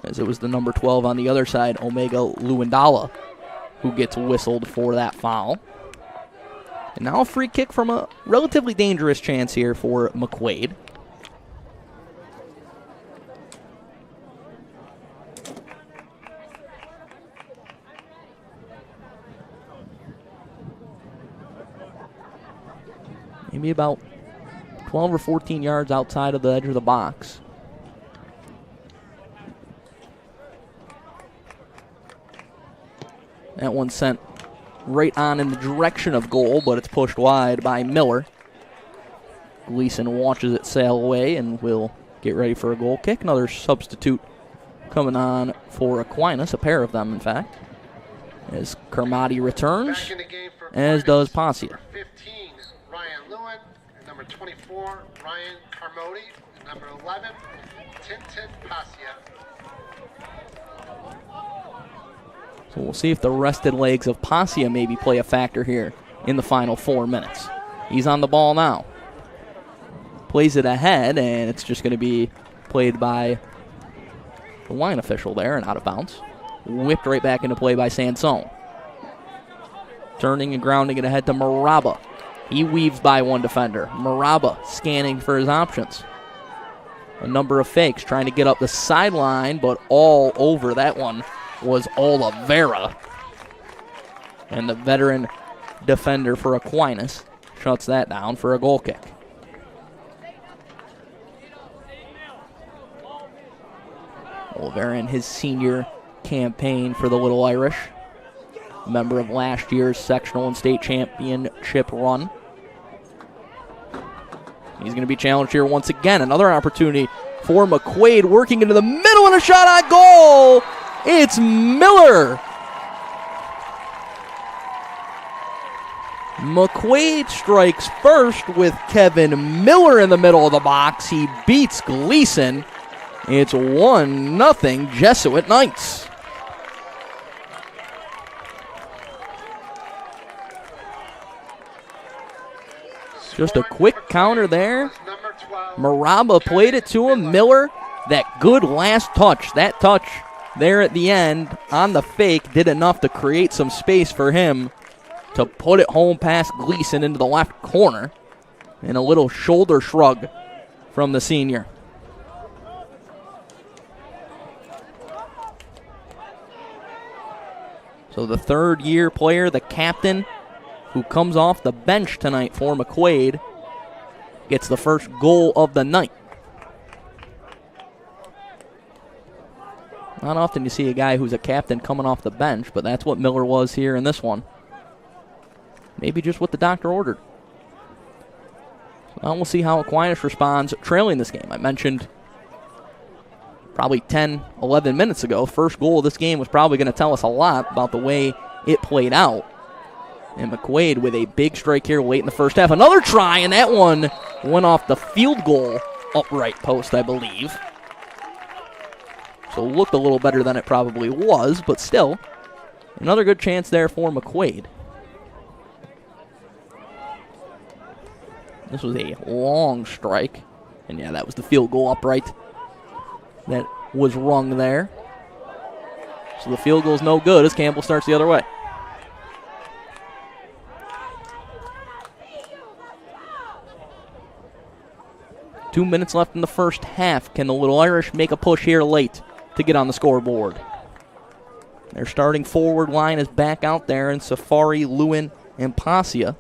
As it was the number 12 on the other side, Omega Luandala, who gets whistled for that foul. And now a free kick from a relatively dangerous chance here for McQuaid. Maybe about 12 or 14 yards outside of the edge of the box. That one sent right on in the direction of goal, but it's pushed wide by Miller. Gleason watches it sail away and will get ready for a goal kick. Another substitute coming on for Aquinas, a pair of them, in fact, as Kermati returns, as does Pasia. 15, Ryan Lewin, and number 24, Ryan Carmody, and number 11, Tintin Pasia. So we'll see if the rested legs of Pasia maybe play a factor here in the final 4 minutes. He's on the ball now. Plays it ahead, and it's just going to be played by the line official there and out of bounds. Whipped right back into play by Sansone. Turning and grounding it ahead to Maraba. He weaves by one defender. Maraba scanning for his options. A number of fakes, trying to get up the sideline, but all over that one was Oliveira. And the veteran defender for Aquinas shuts that down for a goal kick. Oliveira in his senior campaign for the Little Irish. Member of last year's sectional and state championship run. He's going to be challenged here once again. Another opportunity for McQuaid, working into the middle and a shot on goal. It's Miller. McQuaid strikes first with Kevin Miller in the middle of the box. He beats Gleason. It's 1-0 Jesuit Knights. Just a quick counter there. Maraba played it to him. Miller, that good last touch. That touch there at the end on the fake did enough to create some space for him to put it home past Gleason into the left corner. And a little shoulder shrug from the senior. So the third-year player, the captain, who comes off the bench tonight for McQuaid, gets the first goal of the night. Not often you see a guy who's a captain coming off the bench, but that's what Miller was here in this one. Maybe just what the doctor ordered. Well, we'll see how Aquinas responds trailing this game. I mentioned probably 10, 11 minutes ago, first goal of this game was probably going to tell us a lot about the way it played out. And McQuaid with a big strike here late in the first half. Another try, and that one went off the field goal upright post, I believe. So looked a little better than it probably was, but still, another good chance there for McQuaid. This was a long strike. And yeah, that was the field goal upright that was rung there. So the field goal's no good as Campbell starts the other way. Two minutes left in the first half. Can the Little Irish make a push here late to get on the scoreboard? Their starting forward line is back out there in Safari, Lewin, and Pasia.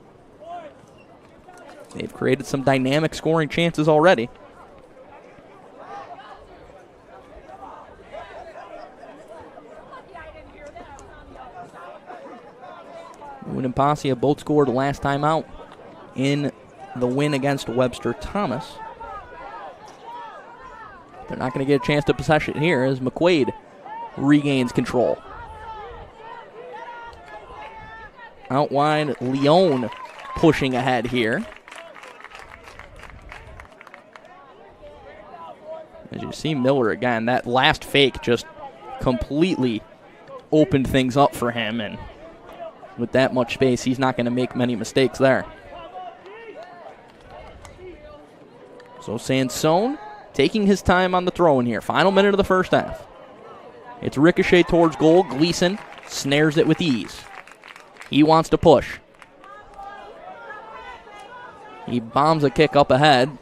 They've created some dynamic scoring chances already. Lewin and Pasia both scored last time out in the win against Webster Thomas. They're not going to get a chance to possess it here as McQuaid regains control. Out wide, Leone pushing ahead here. As you see Miller again, that last fake just completely opened things up for him, and with that much space, he's not going to make many mistakes there. So Sansone taking his time on the throw in here. Final minute of the first half. It's ricochet towards goal. Gleason snares it with ease. He wants to push. He bombs a kick up ahead.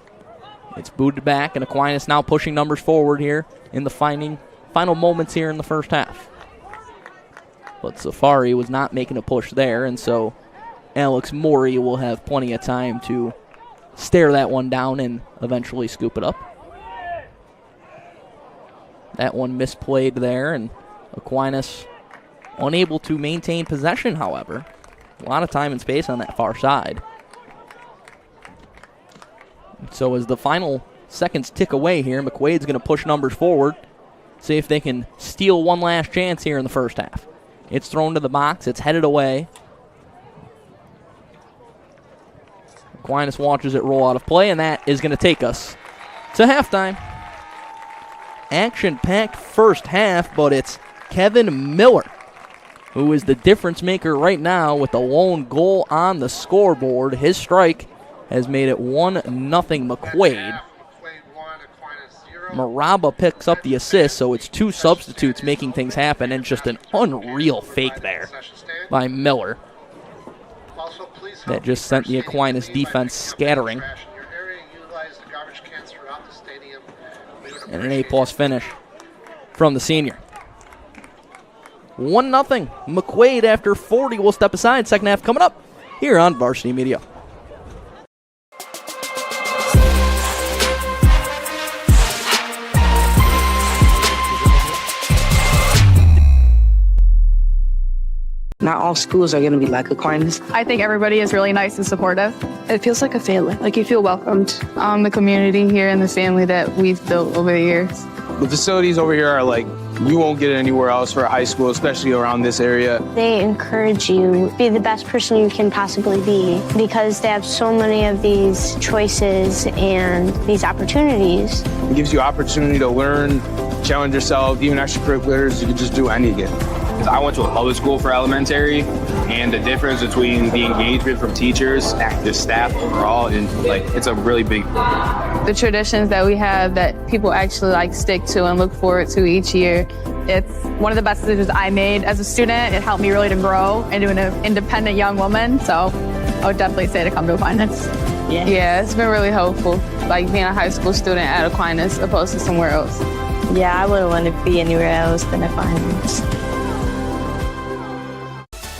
It's booted back, and Aquinas now pushing numbers forward here in the final moments here in the first half. But Safari was not making a push there, and so Alex Morey will have plenty of time to stare that one down and eventually scoop it up. That one misplayed there, and Aquinas unable to maintain possession, however. A lot of time and space on that far side. So as the final seconds tick away here, McQuaid's going to push numbers forward, see if they can steal one last chance here in the first half. It's thrown to the box. It's headed away. Aquinas watches it roll out of play, and that is going to take us to halftime. Action-packed first half, but it's Kevin Miller who is the difference maker right now with the lone goal on the scoreboard. His strike has made it 1-0 McQuaid. Maraba picks up the assist, so it's two substitutes making things happen, and just an unreal fake there by Miller that just sent the Aquinas defense scattering. And an A+ finish from the senior. 1-0 McQuaid after 40 will step aside. Second half coming up here on Varsity Media. Not all schools are going to be like Aquinas. I think everybody is really nice and supportive. It feels like a family, like you feel welcomed. The community here and the family that we've built over the years. The facilities over here are like, you won't get it anywhere else for a high school, especially around this area. They encourage you to be the best person you can possibly be because they have so many of these choices and these opportunities. It gives you opportunity to learn, challenge yourself, even extracurriculars, you can just do anything. I went to a public school for elementary, and the difference between the engagement from teachers, active staff overall, and it's a really big. The traditions that we have that people actually stick to and look forward to each year. It's one of the best decisions I made as a student. It helped me really to grow into an independent young woman. So I would definitely say to come to Aquinas. Yeah, it's been really helpful, being a high school student at Aquinas opposed to somewhere else. Yeah, I wouldn't want to be anywhere else than Aquinas.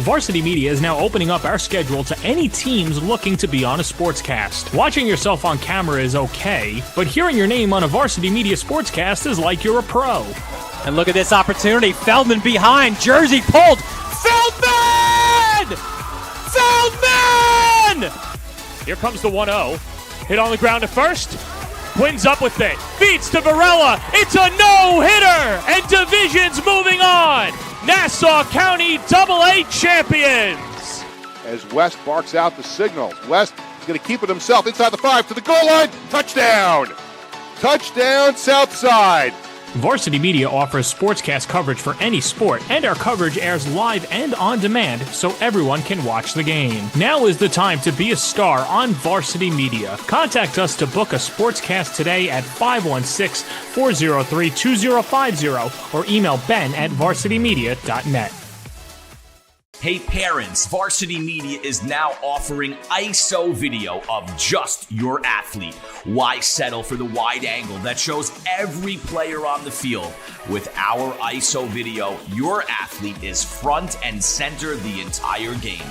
Varsity Media is now opening up our schedule to any teams looking to be on a sportscast. Watching yourself on camera is okay, but hearing your name on a Varsity Media sportscast is like you're a pro. And look at this opportunity. Feldman behind. Jersey pulled. Feldman! Feldman! Here comes the 1-0. Hit on the ground at first. Quinn's up with it. Feeds to Varela. It's a no-hitter! And Division's moving on. Nassau County AA champions. As West barks out the signal. West is going to keep it himself inside the 5 to the goal line. Touchdown! Touchdown, Southside. Varsity Media offers sportscast coverage for any sport, and our coverage airs live and on demand so everyone can watch the game. Now is the time to be a star on Varsity Media. Contact us to book a sportscast today at 516-403-2050 or email ben@varsitymedia.net. Hey parents, Varsity Media is now offering ISO video of just your athlete. Why settle for the wide angle that shows every player on the field? With our ISO video, your athlete is front and center the entire game.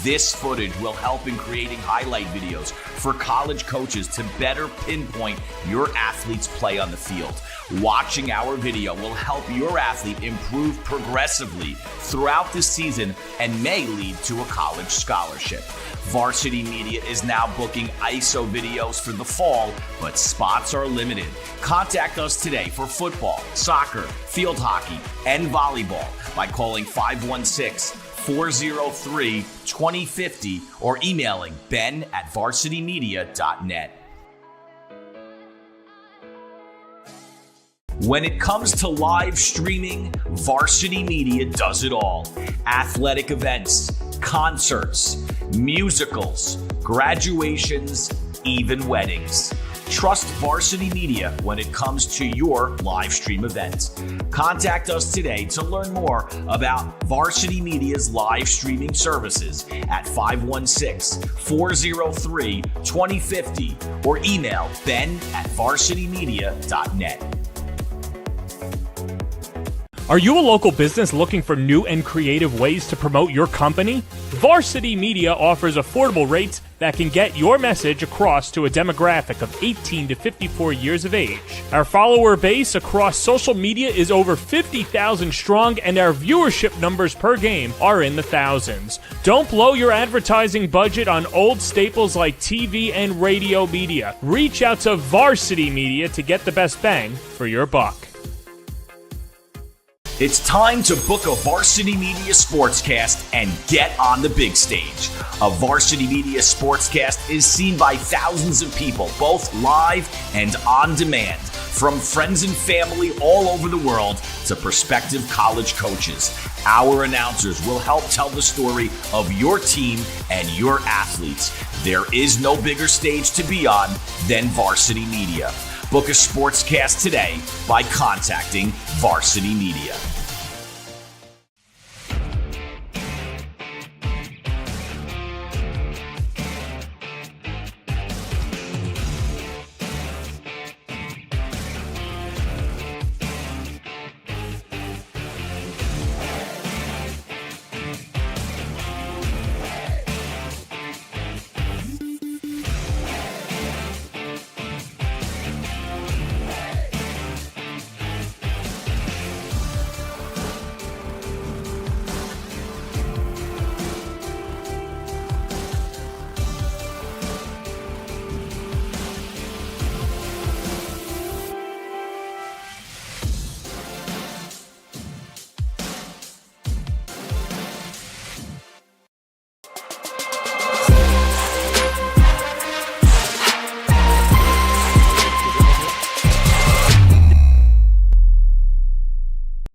This footage will help in creating highlight videos for college coaches to better pinpoint your athlete's play on the field. Watching our video will help your athlete improve progressively throughout the season and may lead to a college scholarship. Varsity Media is now booking ISO videos for the fall, but spots are limited. Contact us today for football, soccer, field hockey, and volleyball by calling 516-403-2050 or emailing ben@varsitymedia.net. When it comes to live streaming, Varsity Media does it all. Athletic events, concerts, musicals, graduations, even weddings. Trust Varsity Media when it comes to your live stream event. Contact us today to learn more about Varsity Media's live streaming services at 516-403-2050 or email ben@varsitymedia.net. Are you a local business looking for new and creative ways to promote your company? Varsity Media offers affordable rates that can get your message across to a demographic of 18 to 54 years of age. Our follower base across social media is over 50,000 strong, and our viewership numbers per game are in the thousands. Don't blow your advertising budget on old staples like TV and radio media. Reach out to Varsity Media to get the best bang for your buck. It's time to book a Varsity Media Sportscast and get on the big stage. A Varsity Media Sportscast is seen by thousands of people, both live and on demand, from friends and family all over the world to prospective college coaches. Our announcers will help tell the story of your team and your athletes. There is no bigger stage to be on than Varsity Media. Book a sportscast today by contacting Varsity Media.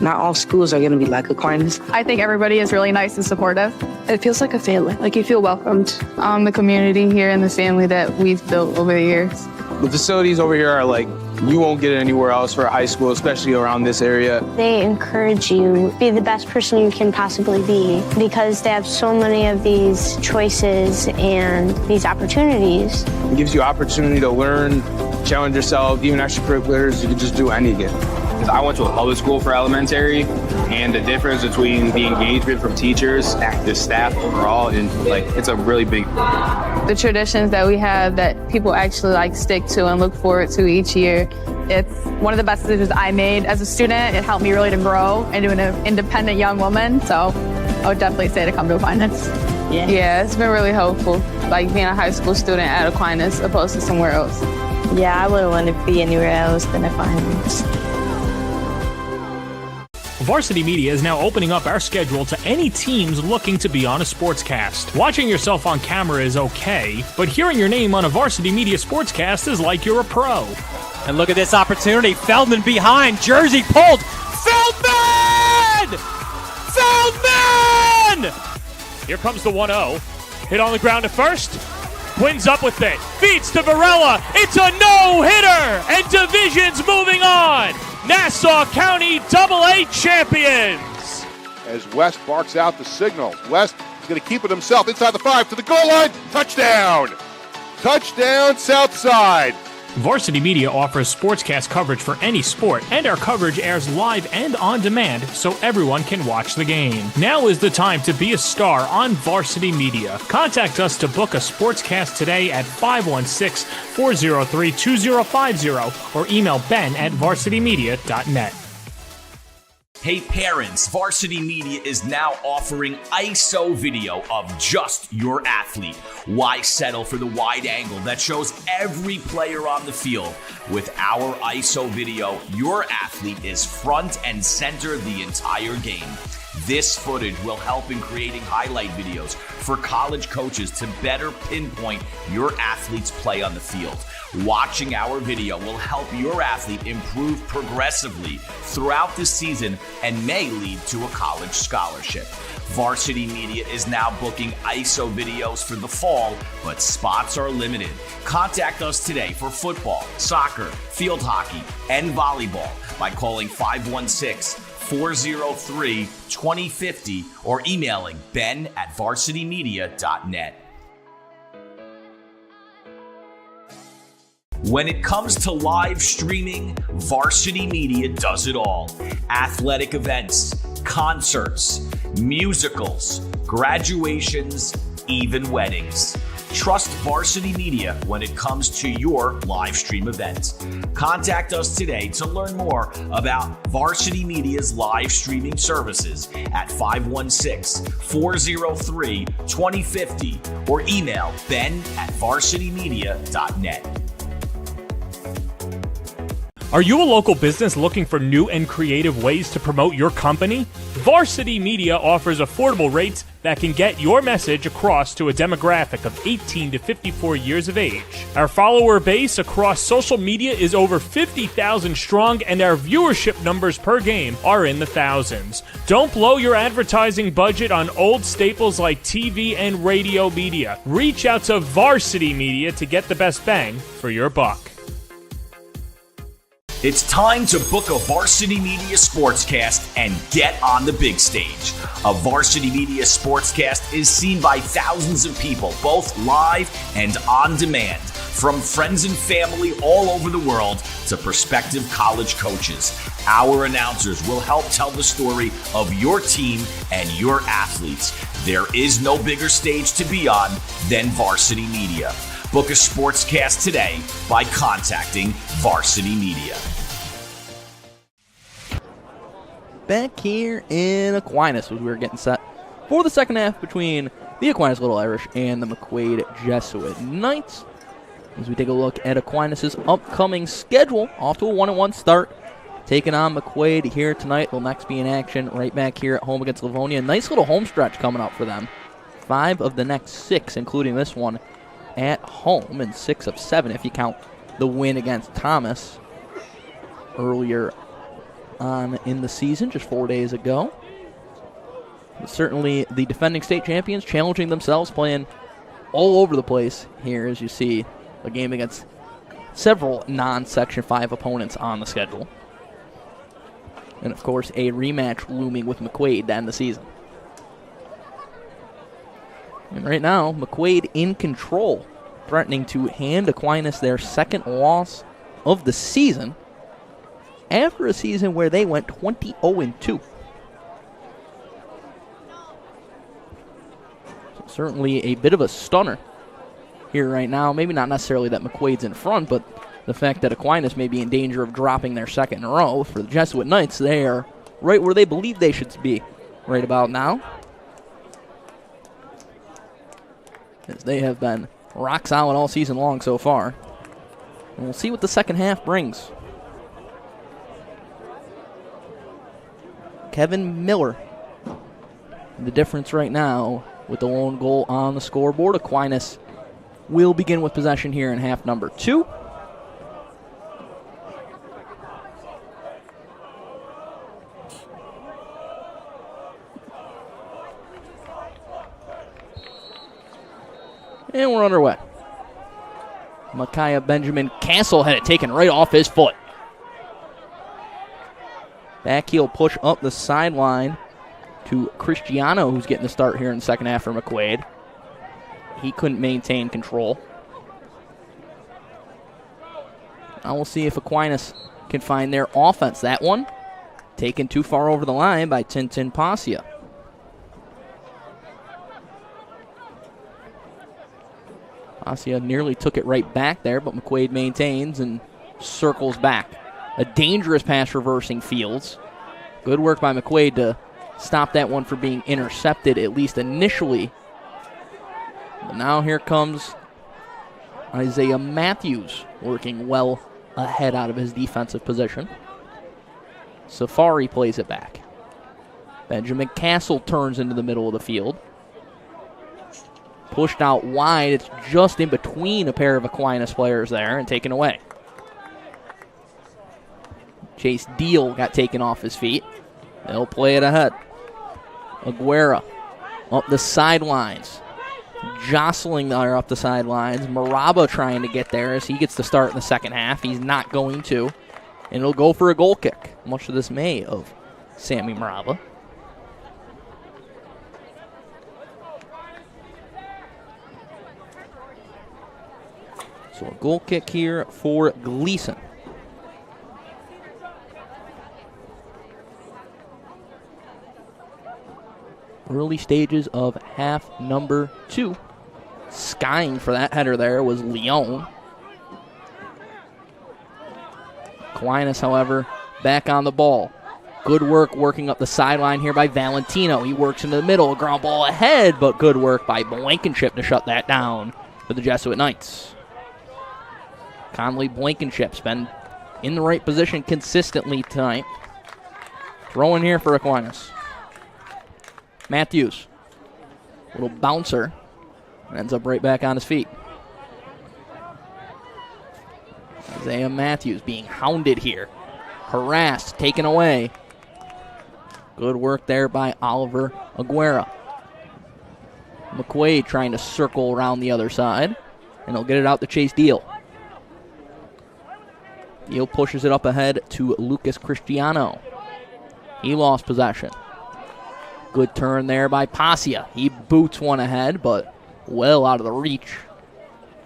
Not all schools are going to be like Aquinas. I think everybody is really nice and supportive. It feels like a family, like you feel welcomed. The community here and the family that we've built over the years. The facilities over here are like, you won't get it anywhere else for a high school, especially around this area. They encourage you to be the best person you can possibly be because they have so many of these choices and these opportunities. It gives you opportunity to learn, challenge yourself, even extracurriculars, you can just do anything. I went to a public school for elementary, and the difference between the engagement from teachers, the staff overall, and it's a really big. The traditions that we have that people actually stick to and look forward to each year. It's one of the best decisions I made as a student. It helped me really to grow into an independent young woman. So I would definitely say to come to Aquinas. Yeah, it's been really helpful, being a high school student at Aquinas opposed to somewhere else. Yeah, I wouldn't want to be anywhere else than Aquinas. Varsity Media is now opening up our schedule to any teams looking to be on a sportscast. Watching yourself on camera is okay, but hearing your name on a Varsity Media sportscast is like you're a pro. And look at this opportunity. Feldman behind. Jersey pulled. Feldman! Feldman! Here comes the 1-0. Hit on the ground at first. Twins up with it. Feeds to Varela. It's a no-hitter. And Division's moving on. Nassau County AA champions. as West barks out the signal. West is going to keep it himself inside the 5 to the goal line. Touchdown! Touchdown, Southside! Varsity Media offers sportscast coverage for any sport, and our coverage airs live and on demand so everyone can watch the game. Now is the time to be a star on Varsity Media. Contact us to book a sportscast today at 516-403-2050 or email ben@varsitymedia.net. Hey parents, Varsity Media is now offering ISO video of just your athlete. Why settle for the wide angle that shows every player on the field? With our ISO video, your athlete is front and center the entire game. This footage will help in creating highlight videos for college coaches to better pinpoint your athlete's play on the field. Watching our video will help your athlete improve progressively throughout the season and may lead to a college scholarship. Varsity Media is now booking ISO videos for the fall, but spots are limited. Contact us today for football, soccer, field hockey, and volleyball by calling 516-403-2050 or emailing ben@varsitymedia.net. When it comes to live streaming, Varsity Media does it all. Athletic events, concerts, musicals, graduations, even weddings. Trust Varsity Media when it comes to your live stream event. Contact us today to learn more about Varsity Media's live streaming services at 516-403-2050 or email ben@varsitymedia.net. Are you a local business looking for new and creative ways to promote your company? Varsity Media offers affordable rates that can get your message across to a demographic of 18 to 54 years of age. Our follower base across social media is over 50,000 strong, and our viewership numbers per game are in the thousands. Don't blow your advertising budget on old staples like TV and radio media. Reach out to Varsity Media to get the best bang for your buck. It's time to book a Varsity Media Sportscast and get on the big stage. A Varsity Media Sportscast is seen by thousands of people, both live and on demand, from friends and family all over the world to prospective college coaches. Our announcers will help tell the story of your team and your athletes. There is no bigger stage to be on than Varsity Media. Book a sportscast today by contacting Varsity Media. Back here in Aquinas as we were getting set for the second half between the Aquinas Little Irish and the McQuaid Jesuit Knights. As we take a look at Aquinas' upcoming schedule, off to a 1-1 start, taking on McQuaid here tonight. They'll next be in action right back here at home against Livonia. Nice little home stretch coming up for them. 5 of the next 6, including this one, at home, and 6 of 7 if you count the win against Thomas earlier on in the season, just 4 days ago. But certainly the defending state champions challenging themselves, playing all over the place here, as you see a game against several non-Section 5 opponents on the schedule. And of course a rematch looming with McQuaid to end the season. And right now, McQuaid in control, threatening to hand Aquinas their second loss of the season after a season where they went 20-0-2. So certainly a bit of a stunner here right now. Maybe not necessarily that McQuaid's in front, but the fact that Aquinas may be in danger of dropping their second in a row. For the Jesuit Knights, they are right where they believe they should be right about now, as they have been rock solid all season long so far. And we'll see what the second half brings. Kevin Miller, the difference right now with the lone goal on the scoreboard. Aquinas will begin with possession here in half number 2. And we're underway. Micaiah Benjamin Castle had it taken right off his foot. Back heel push up the sideline to Cristiano, who's getting the start here in the second half for McQuaid. He couldn't maintain control. Now we'll see if Aquinas can find their offense. That one taken too far over the line by Tintin Pasia. Pasia nearly took it right back there, but McQuaid maintains and circles back. A dangerous pass reversing Fields. Good work by McQuaid to stop that one from being intercepted, at least initially. But now here comes Isaiah Matthews, working well ahead out of his defensive position. Safari plays it back. Benjamin Castle turns into the middle of the field. Pushed out wide. It's just in between a pair of Aquinas players there and taken away. Chase Deal got taken off his feet. They'll play it ahead. Aguera up the sidelines. Jostling there up the sidelines. Maraba trying to get there as he gets to start in the second half. He's not going to. And it'll go for a goal kick, much to the dismay of Sammy Maraba. So a goal kick here for Gleason. Early stages of half number 2. Skying for that header there was Leon. Aquinas, however, back on the ball. Good work working up the sideline here by Valentino. He works into the middle, ground ball ahead, but good work by Blankenship to shut that down for the Jesuit Knights. Conley Blankenship's been in the right position consistently tonight. Throwing here for Aquinas. Matthews, little bouncer, ends up right back on his feet. Isaiah Matthews being hounded here. Harassed, taken away. Good work there by Oliver Aguera. McQuaid trying to circle around the other side, and he'll get it out to Chase Deal. Deal pushes it up ahead to Lucas Cristiano. He lost possession. Good turn there by Pasia. He boots one ahead, but well out of the reach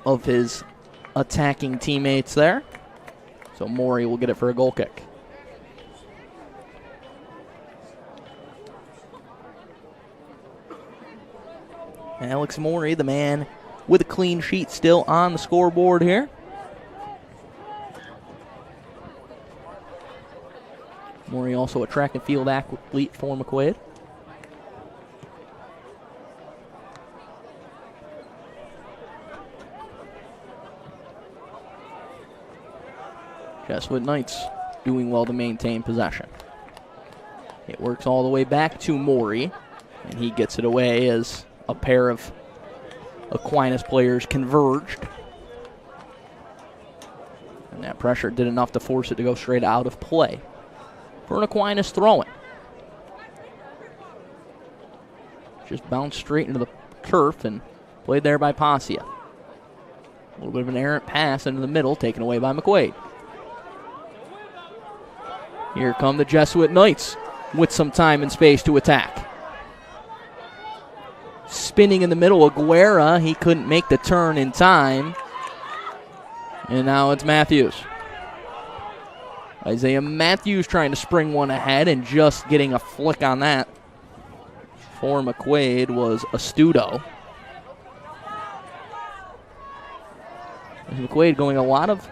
of his attacking teammates there. So Maury will get it for a goal kick. Alex Maury, the man with a clean sheet, still on the scoreboard here. Maury also a track and field athlete for McQuaid. Jesuit Knights doing well to maintain possession. It works all the way back to Maury, and he gets it away as a pair of Aquinas players converged. And that pressure did enough to force it to go straight out of play for an Aquinas throw-in. Just bounced straight into the turf and played there by Pasia. A little bit of an errant pass into the middle, taken away by McQuaid. Here come the Jesuit Knights with some time and space to attack. Spinning in the middle, Aguera. He couldn't make the turn in time. And now it's Matthews. Isaiah Matthews trying to spring one ahead and just getting a flick on that for McQuaid was Astudo. McQuaid going a lot of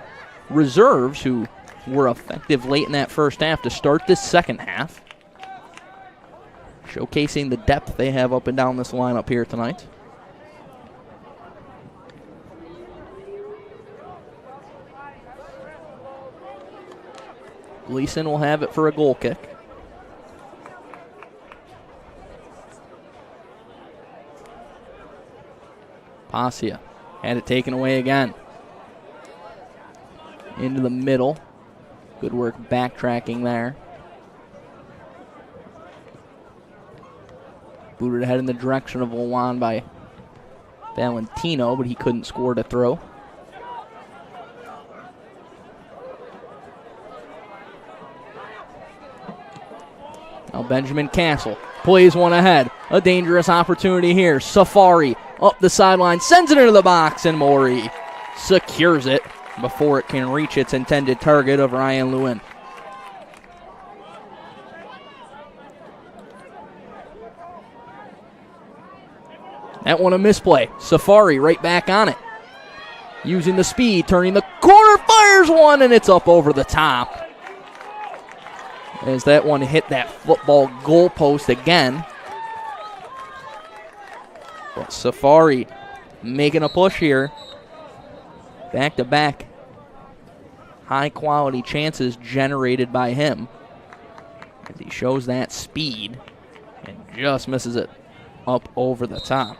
reserves who were effective late in that first half to start this second half. Showcasing the depth they have up and down this lineup here tonight. Gleason will have it for a goal kick. Pasia had it taken away again. Into the middle. Good work backtracking there. Booted ahead in the direction of Lawan by Valentino, but he couldn't score to throw. Now Benjamin Castle plays one ahead. A dangerous opportunity here. Safari up the sideline, sends it into the box, and Morey secures it before it can reach its intended target of Ryan Lewin. That one a misplay. Safari right back on it. Using the speed, turning the corner, fires one, and it's up over the top. As that one hit that football goalpost again. But Safari making a push here. Back-to-back high-quality chances generated by him. As he shows that speed and just misses it up over the top.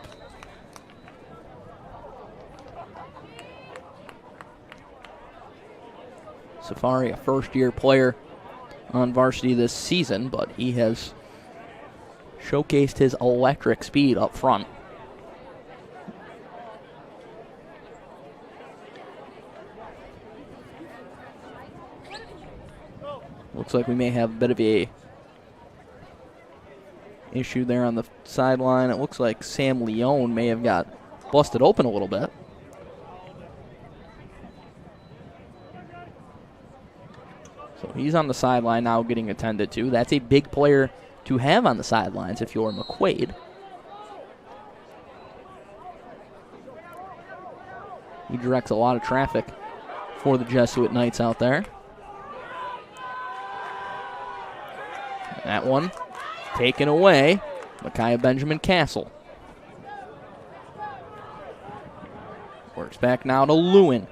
Safari, a first-year player on varsity this season, but he has showcased his electric speed up front. Looks like we may have a bit of a issue there on the sideline. It looks like Sam Leone may have got busted open a little bit. So he's on the sideline now getting attended to. That's a big player to have on the sidelines if you're McQuaid. He directs a lot of traffic for the Jesuit Knights out there. That one taken away. Micaiah Benjamin Castle. Works back now to Lewin,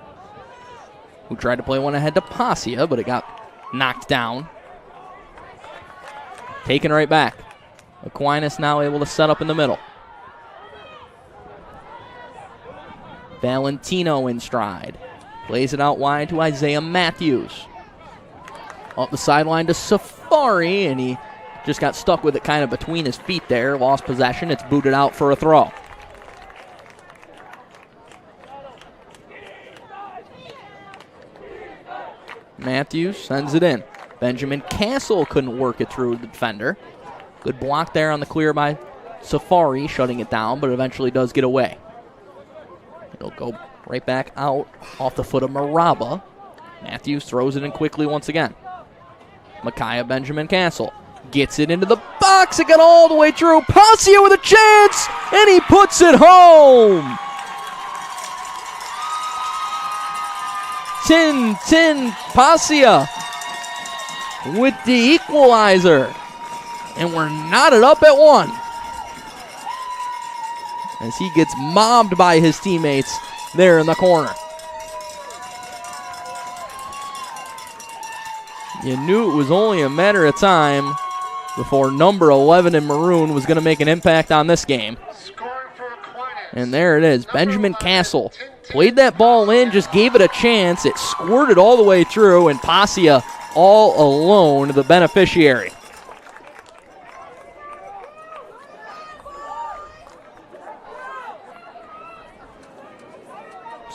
who tried to play one ahead to Passia, but it got knocked down. Taken right back. Aquinas now able to set up in the middle. Valentino in stride. Plays it out wide to Isaiah Matthews. Up the sideline to Safari, and he just got stuck with it kind of between his feet there. Lost possession. It's booted out for a throw. Matthews sends it in. Benjamin Castle couldn't work it through the defender. Good block there on the clear by Safari, shutting it down, but eventually does get away. It'll go right back out off the foot of Maraba. Matthews throws it in quickly once again. Micaiah Benjamin Castle gets it into the box. It got all the way through. Passia with a chance, and he puts it home. Tin Passia with the equalizer. And we're knotted up at 1. As he gets mobbed by his teammates there in the corner. You knew it was only a matter of time before number 11 in maroon was going to make an impact on this game. And there it is. Benjamin Castle played that ball in, just gave it a chance. It squirted all the way through, and Passia all alone, the beneficiary.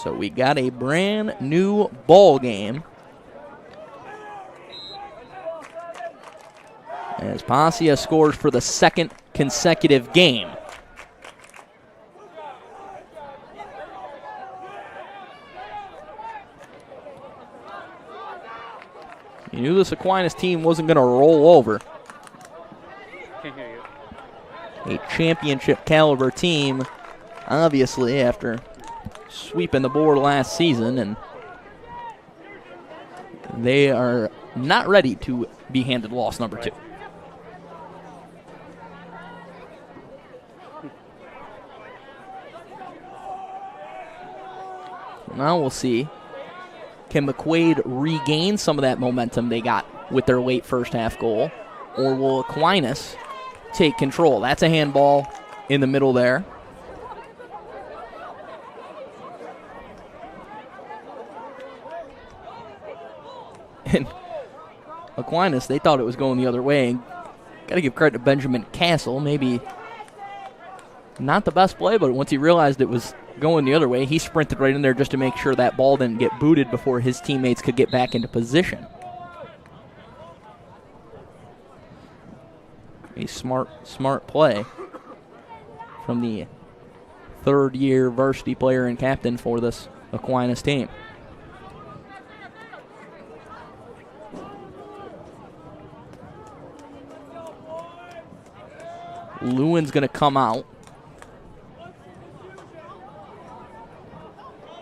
So we got a brand new ball game. As Passia scores for the second consecutive game. You knew this Aquinas team wasn't going to roll over. A championship caliber team, obviously, after sweeping the board last season, and they are not ready to be handed loss number 2. Now we'll see. Can McQuaid regain some of that momentum they got with their late first half goal? Or will Aquinas take control? That's a handball in the middle there. And Aquinas, they thought it was going the other way. Got to give credit to Benjamin Castle. Maybe not the best play, but once he realized it was going the other way, he sprinted right in there just to make sure that ball didn't get booted before his teammates could get back into position. A smart play from the third-year varsity player and captain for this Aquinas team. Lewin's going to come out.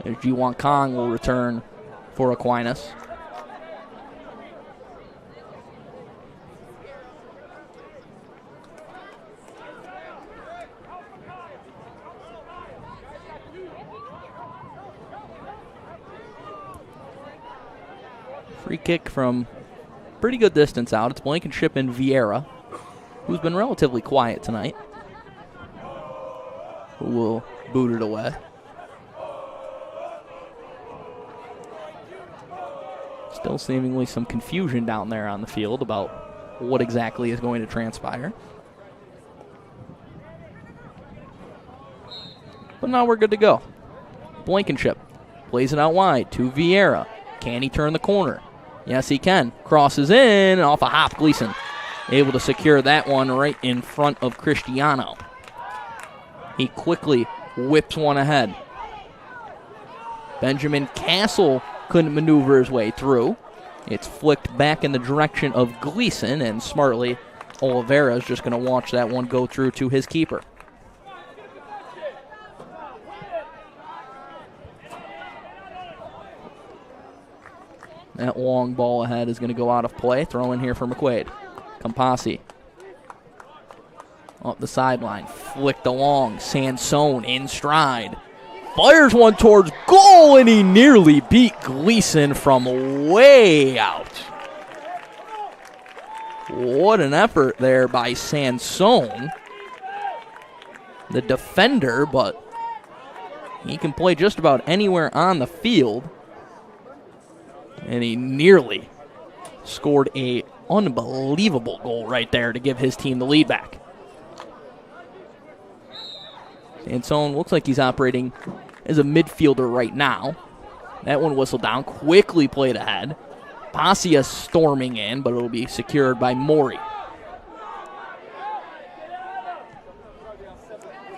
There's Jiwon Kong will return for Aquinas. Free kick from pretty good distance out. It's Blankenship and Vieira, who's been relatively quiet tonight, who will boot it away. Still seemingly some confusion down there on the field about what exactly is going to transpire. But now we're good to go. Blankenship plays it out wide to Vieira. Can he turn the corner? Yes, he can. Crosses in, off a hop. Gleason able to secure that one right in front of Cristiano. He quickly whips one ahead. Benjamin Castle couldn't maneuver his way through. It's flicked back in the direction of Gleason, and smartly, Oliveira is just going to watch that one go through to his keeper. That long ball ahead is going to go out of play. Throw in here for McQuaid. Campasi up the sideline. Flicked along. Sansone in stride. Fires one towards goal, and he nearly beat Gleason from way out. What an effort there by Sansone, the defender, but he can play just about anywhere on the field. And he nearly scored a unbelievable goal right there to give his team the lead back. Sansone looks like he's operating as a midfielder right now. That one whistled down, quickly played ahead. Pasia storming in, but it'll be secured by Mori.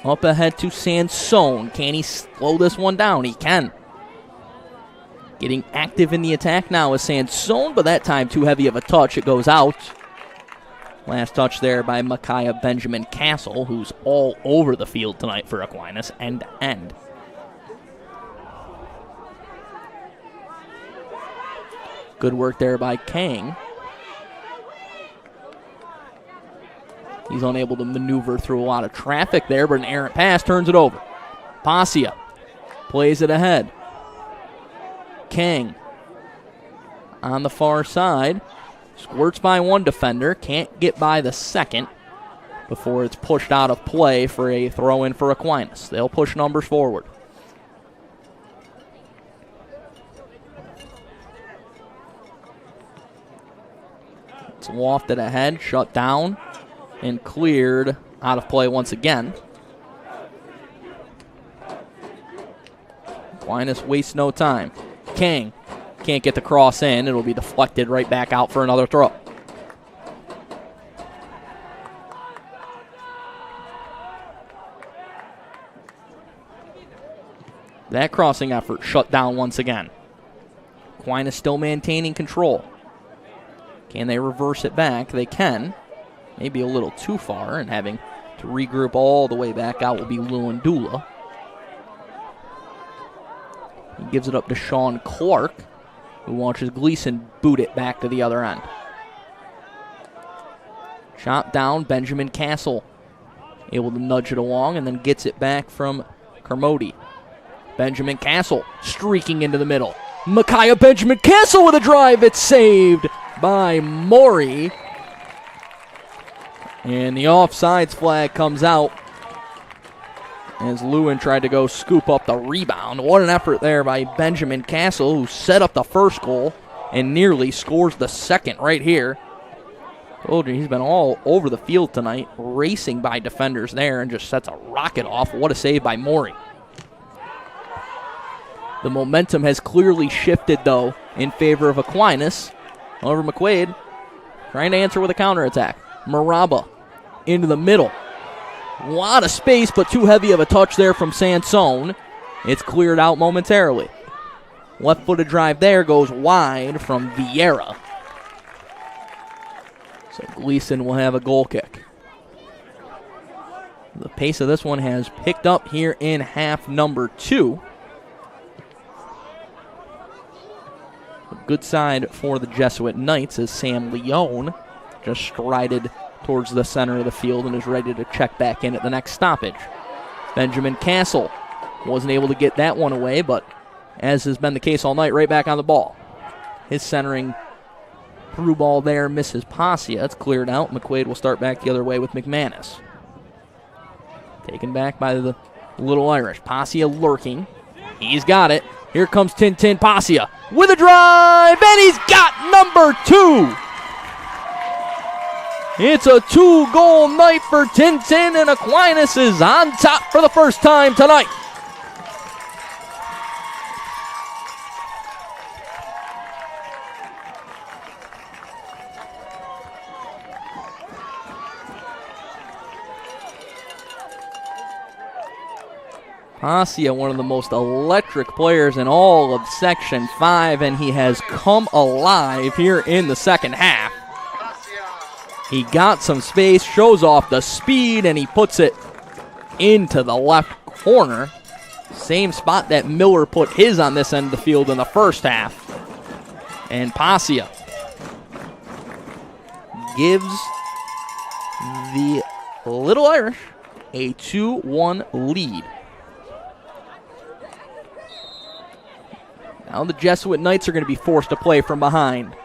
Up ahead to Sansone. Can he slow this one down? He can. Getting active in the attack now is Sansone, but that time too heavy of a touch. It goes out. Last touch there by Micaiah Benjamin Castle, who's all over the field tonight for Aquinas, end to end. Good work there by Kang. He's unable to maneuver through a lot of traffic there, but an errant pass turns it over. Pasia plays it ahead. Kang on the far side. Squirts by one defender. Can't get by the second before it's pushed out of play for a throw-in for Aquinas. They'll push numbers forward. It's wafted ahead, shut down, and cleared out of play once again. Aquinas wastes no time. Kang can't get the cross in. It'll be deflected right back out for another throw. That crossing effort shut down once again. Aquinas still maintaining control. Can they reverse it back? They can. Maybe a little too far, and having to regroup all the way back out will be Lewandula. He gives it up to Sean Clark, who watches Gleason boot it back to the other end. Shot down, Benjamin Castle able to nudge it along and then gets it back from Kermode. Benjamin Castle streaking into the middle. Micaiah Benjamin Castle with a drive. It's saved by Mori. And the offsides flag comes out as Lewin tried to go scoop up the rebound. What an effort there by Benjamin Castle, who set up the first goal and nearly scores the second right here. Told you, he's been all over the field tonight, racing by defenders there and just sets a rocket off. What a save by Mori. The momentum has clearly shifted, though, in favor of Aquinas. However, McQuaid trying to answer with a counterattack. Maraba into the middle. A lot of space, but too heavy of a touch there from Sansone. It's cleared out momentarily. Left-footed drive there goes wide from Vieira. So Gleason will have a goal kick. The pace of this one has picked up here in half number 2. A good side for the Jesuit Knights as Sam Leone just strided towards the center of the field and is ready to check back in at the next stoppage. Benjamin Castle wasn't able to get that one away, but as has been the case all night, right back on the ball. His centering through ball there misses Pasia. It's cleared out. McQuaid will start back the other way with McManus. Taken back by the Little Irish. Pasia lurking. He's got it. Here comes Tintin Pasia with a drive, and he's got number 2. It's a 2-goal night for Tintin, and Aquinas is on top for the first time tonight. Pasia, one of the most electric players in all of Section 5, and he has come alive here in the second half. He got some space, shows off the speed, and he puts it into the left corner. Same spot that Miller put his on this end of the field in the first half. And Pasia gives the Little Irish a 2-1 lead. Now the Jesuit Knights are going to be forced to play from behind.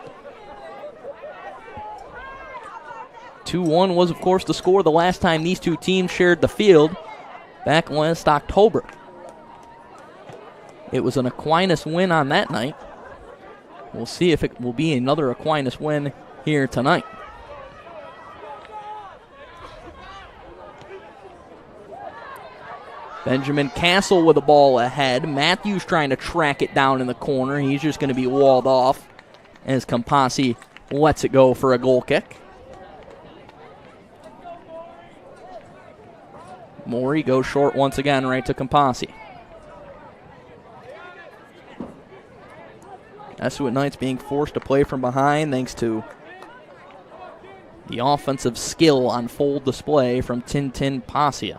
2-1 was, of course, the score the last time these two teams shared the field back last October. It was an Aquinas win on that night. We'll see if it will be another Aquinas win here tonight. Benjamin Castle with the ball ahead. Matthews trying to track it down in the corner. He's just going to be walled off as Campasi lets it go for a goal kick. Maury goes short once again right to Campasi. Jesuit Knights being forced to play from behind thanks to the offensive skill on full display from Tintin Pasia.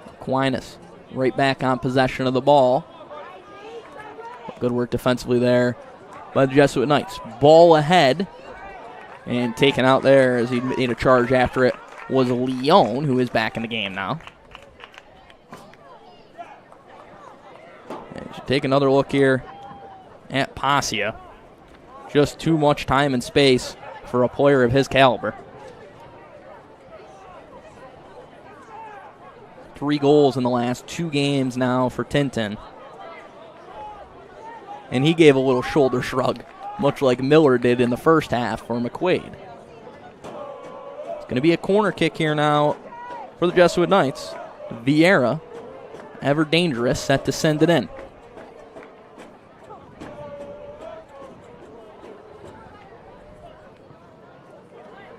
Aquinas right back on possession of the ball. Good work defensively there by the Jesuit Knights. Ball ahead and taken out there as he made a charge after it was Leone, who is back in the game now. And take another look here at Pasia. Just too much time and space for a player of his caliber. 3 goals in the last 2 games now for Tintin. And he gave a little shoulder shrug, much like Miller did in the first half for McQuaid. It's going to be a corner kick here now for the Jesuit Knights. Vieira, ever dangerous, set to send it in.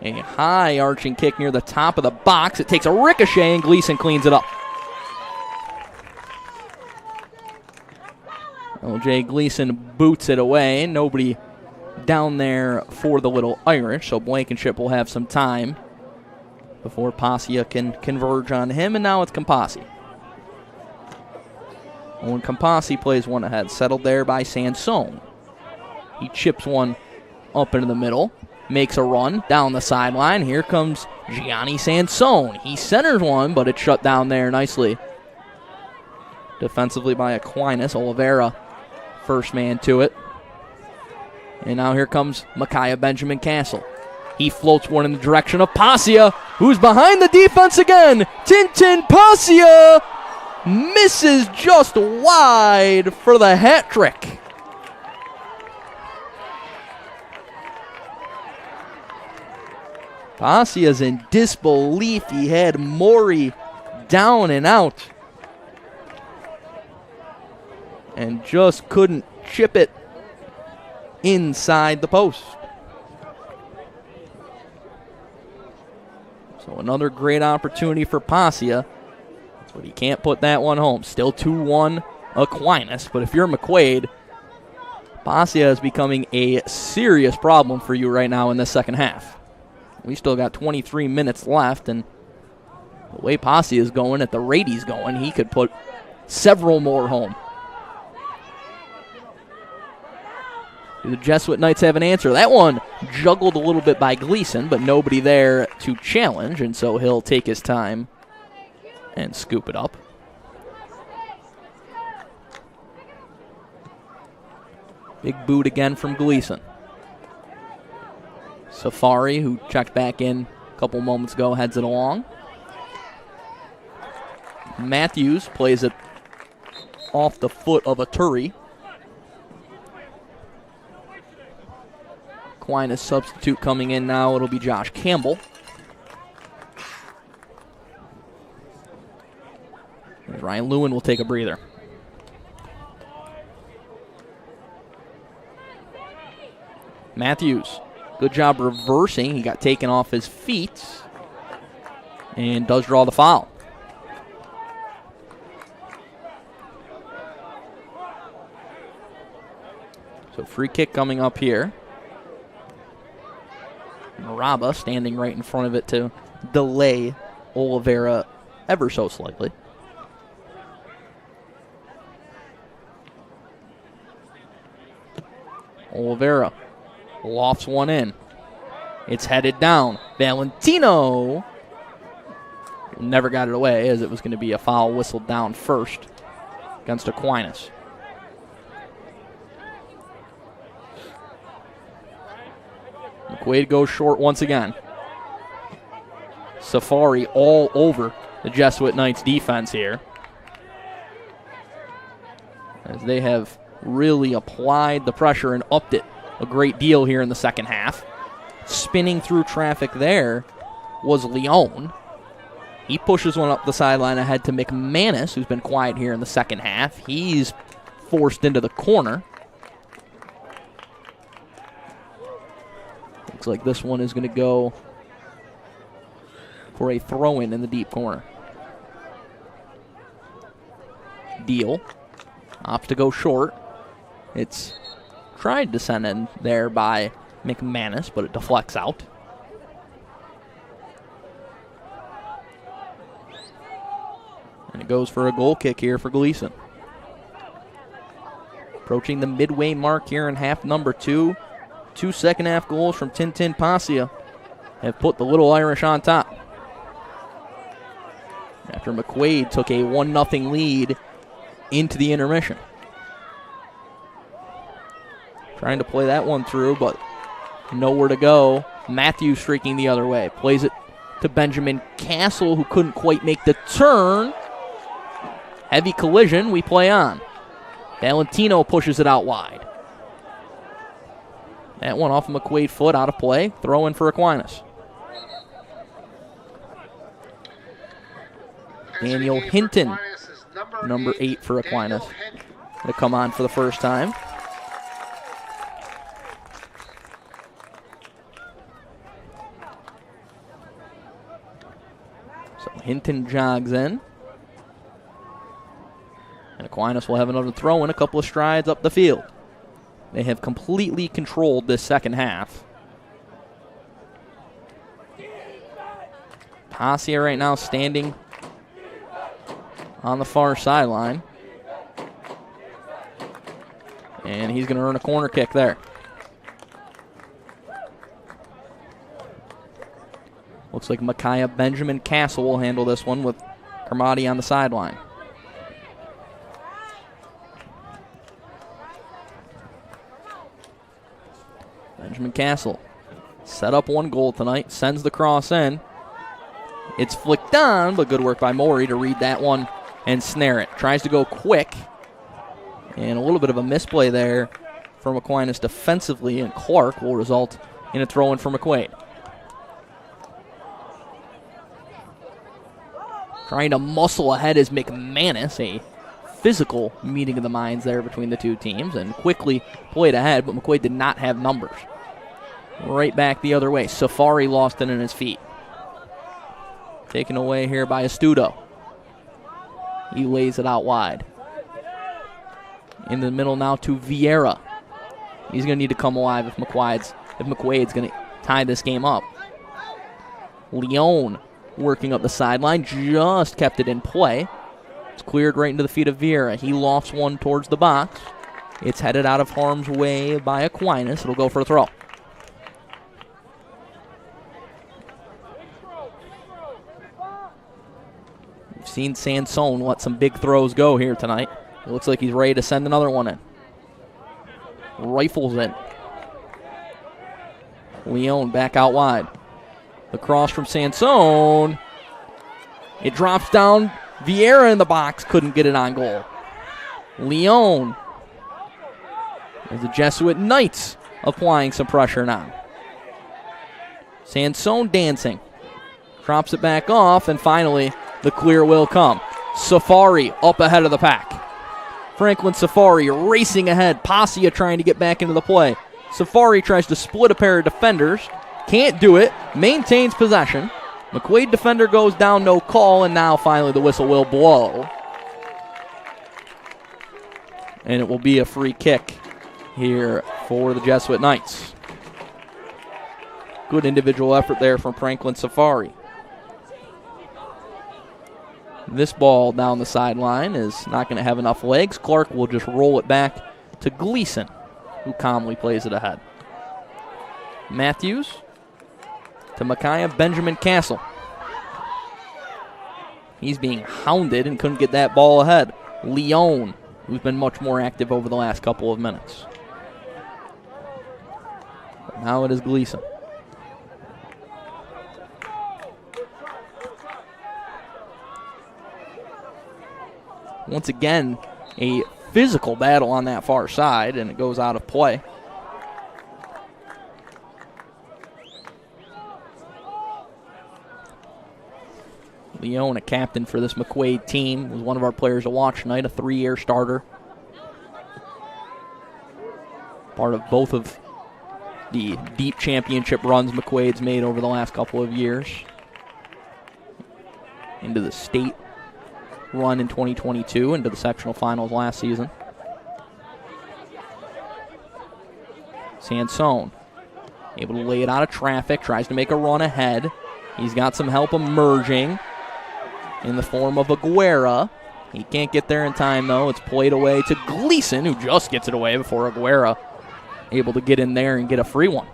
A high arching kick near the top of the box. It takes a ricochet and Gleason cleans it up. LJ Gleason boots it away. Nobody down there for the Little Irish, so Blankenship will have some time before Pasia can converge on him, and now it's Campasi. When Campasi plays one ahead, settled there by Sansone. He chips one up into the middle. Makes a run down the sideline. Here comes Gianni Sansone. He centers one, but it's shut down there nicely. Defensively by Aquinas. Oliveira, first man to it. And now here comes Micaiah Benjamin Castle. He floats one in the direction of Pasia, who's behind the defense again. Tintin Pasia misses just wide for the hat trick. Pasia's in disbelief. He had Maury down and out and just couldn't chip it inside the post. So another great opportunity for Passia, but he can't put that one home. Still 2-1 Aquinas, but if you're McQuaid, Passia is becoming a serious problem for you right now in the second half. We still got 23 minutes left, and the way Passia is going, at the rate he's going, he could put several more home. Do the Jesuit Knights have an answer? That one juggled a little bit by Gleason, but nobody there to challenge, and so he'll take his time and scoop it up. Big boot again from Gleason. Safari, who checked back in a couple moments ago, heads it along. Matthews plays it off the foot of a Turi. Aquinas substitute coming in now. It'll be Josh Campbell. Ryan Lewin will take a breather. Matthews, good job reversing. He got taken off his feet and does draw the foul. So free kick coming up here. Maraba standing right in front of it to delay Oliveira ever so slightly. Oliveira lofts one in. It's headed down. Valentino never got it away, as it was going to be a foul whistled down first against Aquinas. McQuaid goes short once again. Safari all over the Jesuit Knights defense here, as they have really applied the pressure and upped it a great deal here in the second half. Spinning through traffic there was Leone. He pushes one up the sideline ahead to McManus, who's been quiet here in the second half. He's forced into the corner. Looks like this one is going to go for a throw-in in the deep corner. Deal. Opts to go short. It's tried to send in there by McManus, but it deflects out. And it goes for a goal kick here for Gleason. Approaching the midway mark here in half number 2. 2 second-half goals from Tintin Passia have put the Little Irish on top. After McQuaid took a 1-0 lead into the intermission. Trying to play that one through, but nowhere to go. Matthews streaking the other way. Plays it to Benjamin Castle, who couldn't quite make the turn. Heavy collision, we play on. Valentino pushes it out wide. That one off of McQuaid foot, out of play. Throw in for Aquinas. Daniel Hinton, number 8 for Aquinas, to come on for the first time. So Hinton jogs in. And Aquinas will have another throw in, a couple of strides up the field. They have completely controlled this second half. Passia right now standing on the far sideline. And he's going to earn a corner kick there. Looks like Micaiah Benjamin Castle will handle this one with Kermati on the sideline. Benjamin Castle set up one goal tonight, sends the cross in. It's flicked on, but good work by Maury to read that one and snare it. Tries to go quick, and a little bit of a misplay there from Aquinas defensively, and Clark will result in a throw-in for McQuaid. Trying to muscle ahead is McManus, a physical meeting of the minds there between the two teams and quickly played ahead, but McQuaid did not have numbers. Right back the other way. Safari lost it in his feet. Taken away here by Astudo. He lays it out wide. In the middle now to Vieira. He's going to need to come alive if McQuaid's going to tie this game up. Leone working up the sideline, just kept it in play. It's cleared right into the feet of Vieira. He lofts one towards the box. It's headed out of harm's way by Aquinas. It'll go for a throw. We've seen Sansone let some big throws go here tonight. It looks like he's ready to send another one in. Rifles it. Leone back out wide. The cross from Sansone. It drops down. Vieira in the box. Couldn't get it on goal. Leone. There's the Jesuit Knights applying some pressure now. Sansone dancing. Drops it back off, and finally the clear will come. Safari up ahead of the pack. Franklin Safari racing ahead. Passia trying to get back into the play. Safari tries to split a pair of defenders. Can't do it. Maintains possession. McQuaid defender goes down, no call, and now finally the whistle will blow. And it will be a free kick here for the Jesuit Knights. Good individual effort there from Franklin Safari. This ball down the sideline is not going to have enough legs. Clark will just roll it back to Gleason, who calmly plays it ahead. Matthews to Micaiah Benjamin Castle. He's being hounded and couldn't get that ball ahead. Leone, who's been much more active over the last couple of minutes. But now it is Gleason. Once again, a physical battle on that far side, and it goes out of play. Leone, a captain for this McQuaid team, was one of our players to watch tonight, a 3-year starter. Part of both of the deep championship runs McQuaid's made over the last couple of years. Into the state run in 2022, into the sectional finals last season. Sansone, able to lay it out of traffic, tries to make a run ahead. He's got some help emerging in the form of Aguera. He can't get there in time, though. It's played away to Gleason, who just gets it away before Aguera able to get in there and get a free one.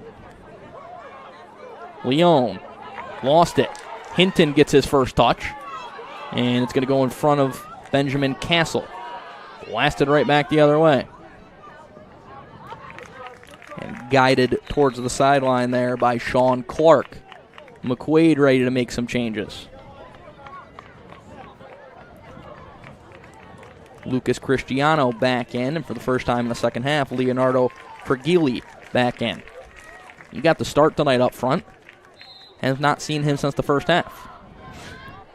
Leone lost it. Hinton gets his first touch, and it's going to go in front of Benjamin Castle. Blasted right back the other way. And guided towards the sideline there by Sean Clark. McQuaid ready to make some changes. Lucas Cristiano back in, and for the first time in the second half, Leonardo Fergili back in. He got the start tonight up front. Has not seen him since the first half.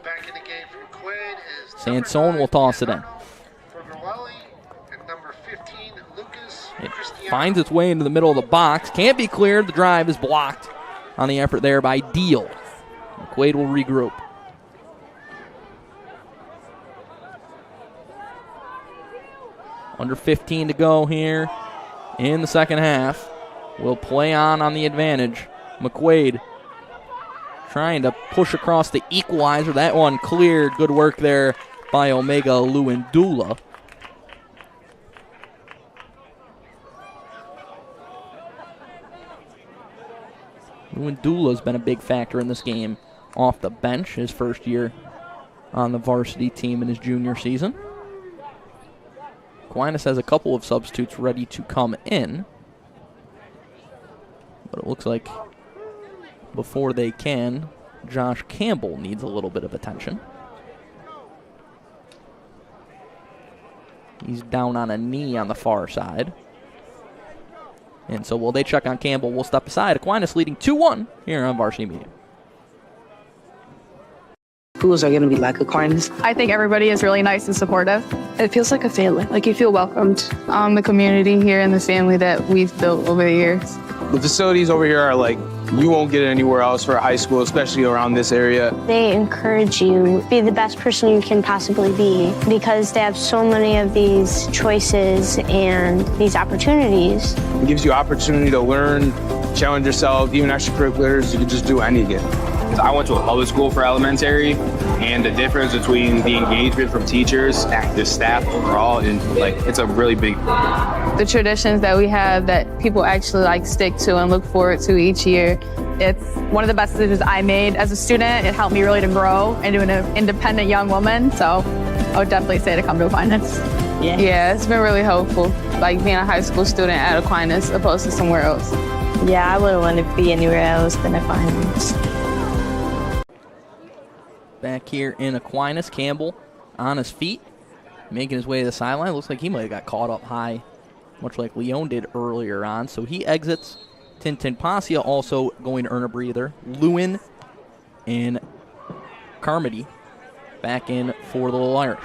Back in the game for McQuaid is Sansone will toss it in. and number 15, Lucas It Cristiano. finds its way into the middle of the box. Can't be cleared. The drive is blocked on the effort there by Deal. McQuaid will regroup. Under 15 to go here in the second half. Will play on the advantage. McQuaid trying to push across the equalizer. That one cleared. Good work there by Omega Luindula. Luindula's been a big factor in this game off the bench, his first year on the varsity team in his junior season. Aquinas has a couple of substitutes ready to come in, but it looks like before they can, Josh Campbell needs a little bit of attention. He's down on a knee on the far side. And so while they check on Campbell, we'll step aside. Aquinas leading 2-1 here on Varsity Media. schools are going to be like Aquinas. I think everybody is really nice and supportive. It feels like a family, like you feel welcomed. The community here and the family that we've built over the years. The facilities over here are like you won't get it anywhere else for a high school, especially around this area. They encourage you to be the best person you can possibly be because they have so many of these choices and these opportunities. It gives you opportunity to learn, challenge yourself, even extracurriculars. You can just do anything. I went to a public school for elementary, and the difference between the engagement from teachers, active staff overall, and it's a really big. The traditions that we have that people actually stick to and look forward to each year. It's one of the best decisions I made as a student. It helped me really to grow into an independent young woman. So I would definitely say to come to Aquinas. Yeah, it's been really helpful, being a high school student at Aquinas opposed to somewhere else. Yeah, I wouldn't want to be anywhere else than Aquinas. Back here in Aquinas, Campbell on his feet, making his way to the sideline. Looks like he might have got caught up high, much like Leon did earlier on. So he exits. Tintin Pasia also going to earn a breather. Lewin and Carmody back in for the Little Irish.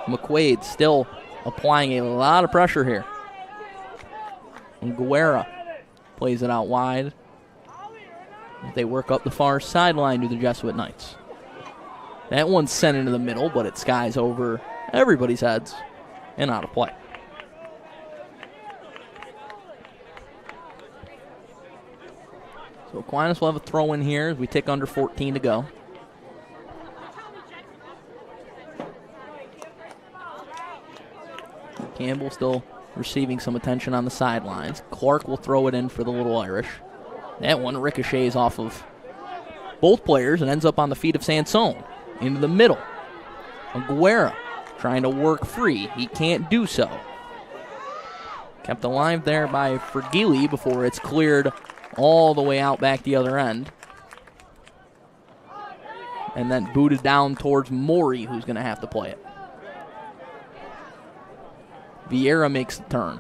McQuaid still applying a lot of pressure here. And Guerra plays it out wide. They work up the far sideline to the Jesuit Knights. That one's sent into the middle, but it skies over everybody's heads and out of play. So Aquinas will have a throw in here as we tick under 14 to go. Campbell still receiving some attention on the sidelines. Clark will throw it in for the Little Irish. That one ricochets off of both players and ends up on the feet of Sansone. Into the middle. Aguera trying to work free. He can't do so. Kept alive there by Fergili before it's cleared all the way out back the other end. And then booted down towards Maury, who's going to have to play it. Vieira makes the turn.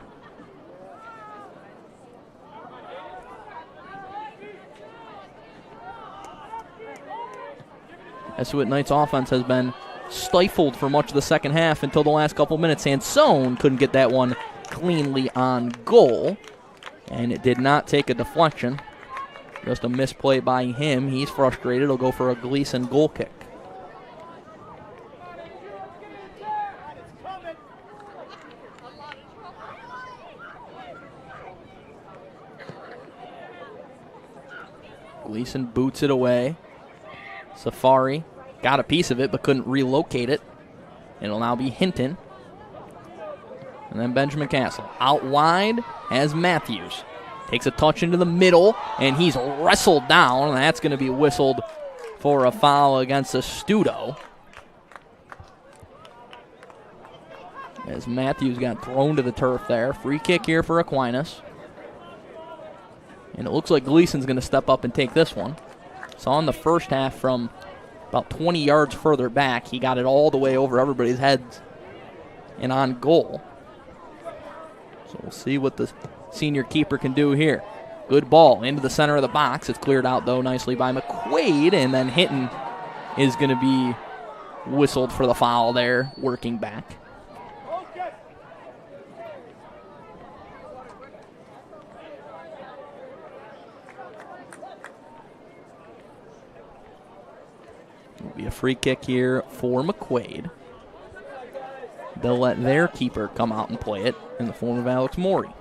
Jesuit Knights offense has been stifled for much of the second half until the last couple minutes. Sansone couldn't get that one cleanly on goal, and it did not take a deflection. Just a misplay by him. He's frustrated. He'll go for a Gleason goal kick. Gleason boots it away. Safari got a piece of it but couldn't relocate it. It'll now be Hinton. And then Benjamin Castle. Out wide as Matthews. Takes a touch into the middle, and he's wrestled down. And that's going to be whistled for a foul against Astudo. As Matthews got thrown to the turf there. Free kick here for Aquinas. And it looks like Gleason's going to step up and take this one. Saw in the first half from about 20 yards further back. He got it all the way over everybody's heads and on goal. So we'll see what the senior keeper can do here. Good ball into the center of the box. It's cleared out, though, nicely by McQuaid. And then Hinton is going to be whistled for the foul there, working back. It'll be a free kick here for McQuaid. They'll let their keeper come out and play it in the form of Alex Morey.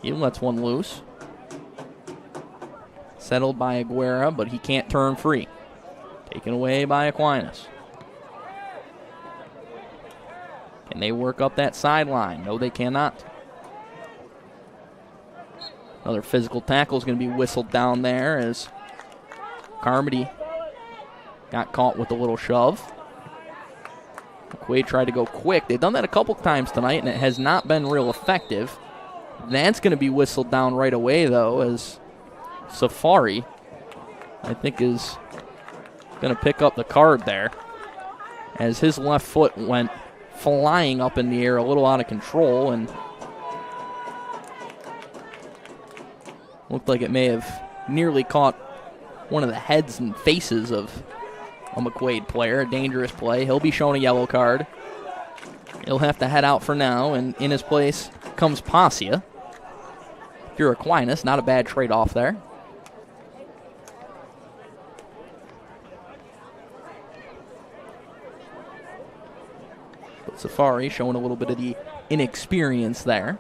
He lets one loose. Settled by Aguera, but he can't turn free. Taken away by Aquinas. Can they work up that sideline? No, they cannot. Another physical tackle is going to be whistled down there as Carmody got caught with a little shove. McQuaid tried to go quick. They've done that a couple times tonight, and it has not been real effective. That's going to be whistled down right away, though, as Safari, I think, is going to pick up the card there, as his left foot went flying up in the air, a little out of control, and Looked like it may have nearly caught one of the heads and faces of a McQuaid player. A dangerous play. He'll be shown a yellow card. He'll have to head out for now, and in his place comes Pasia. If you're Aquinas, not a bad trade-off there. But Safari showing a little bit of the inexperience there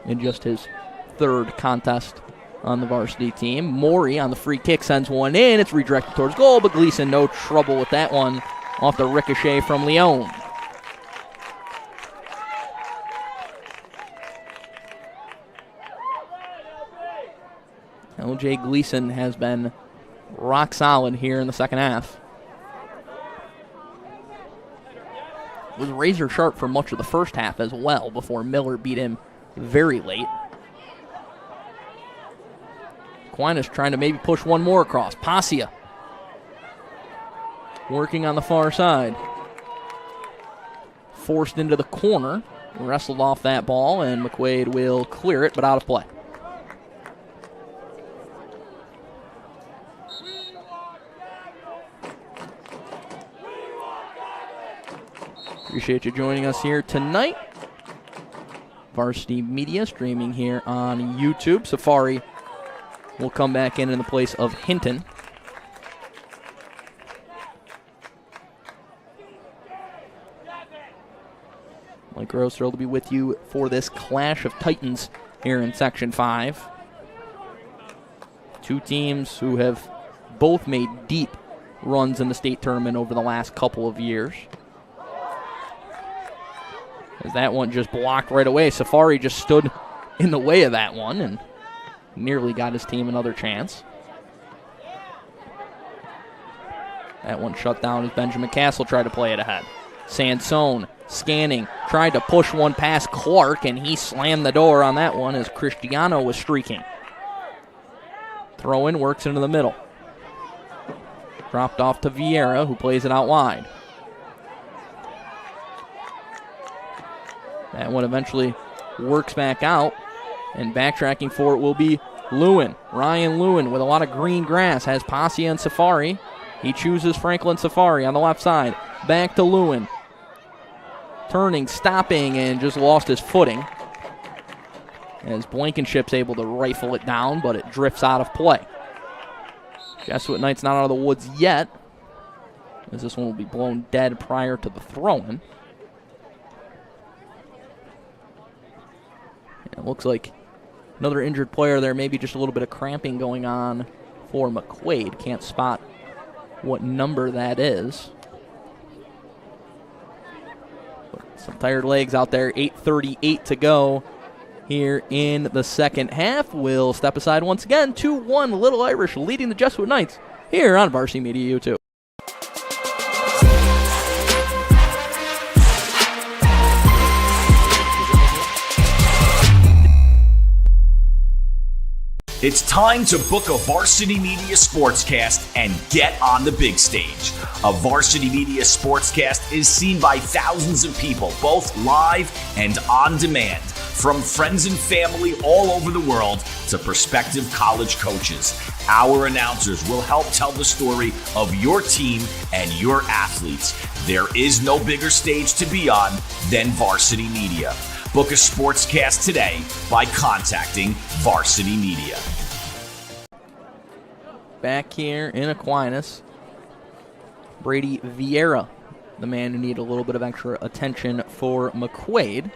in just his third contest on the varsity team. Maury on the free kick sends one in. It's redirected towards goal, but Gleason no trouble with that one off the ricochet from Leon. LJ Gleason has been rock solid here in the second half. Was razor sharp for much of the first half as well before Miller beat him very late. Aquinas trying to maybe push one more across. Pasia working on the far side. Forced into the corner. Wrestled off that ball, and McQuaid will clear it, but out of play. Appreciate you joining us here tonight. Varsity Media streaming here on YouTube. Safari will come back in the place of Hinton. Mike Rose thrilled to be with you for this clash of titans here in Section 5. Two teams who have both made deep runs in the state tournament over the last couple of years. As that one just blocked right away. Safari just stood in the way of that one and nearly got his team another chance. That one shut down as Benjamin Castle tried to play it ahead. Sansone scanning, tried to push one past Clark, and he slammed the door on that one as Cristiano was streaking. Throw in, works into the middle. Dropped off to Vieira, who plays it out wide. That one eventually works back out, and backtracking for it will be Lewin. Ryan Lewin with a lot of green grass has Pasia and Safari. He chooses Franklin Safari on the left side. Back to Lewin. Turning, stopping, and just lost his footing. As Blankenship's able to rifle it down, but it drifts out of play. Jesuit Knight's not out of the woods yet, as this one will be blown dead prior to the throw-in. It looks like another injured player there, maybe just a little bit of cramping going on for McQuaid. Can't spot what number that is. But some tired legs out there. 8:38 to go here in the second half. We'll step aside once again. 2-1 Little Irish leading the Jesuit Knights here on Varsity Media YouTube. It's time to book a Varsity Media Sportscast and get on the big stage. A Varsity Media Sportscast is seen by thousands of people, both live and on demand, from friends and family all over the world to prospective college coaches. Our announcers will help tell the story of your team and your athletes. There is no bigger stage to be on than Varsity Media. Book a sportscast today by contacting Varsity Media. Back here in Aquinas, Brady Vieira, the man who needed a little bit of extra attention for McQuaid.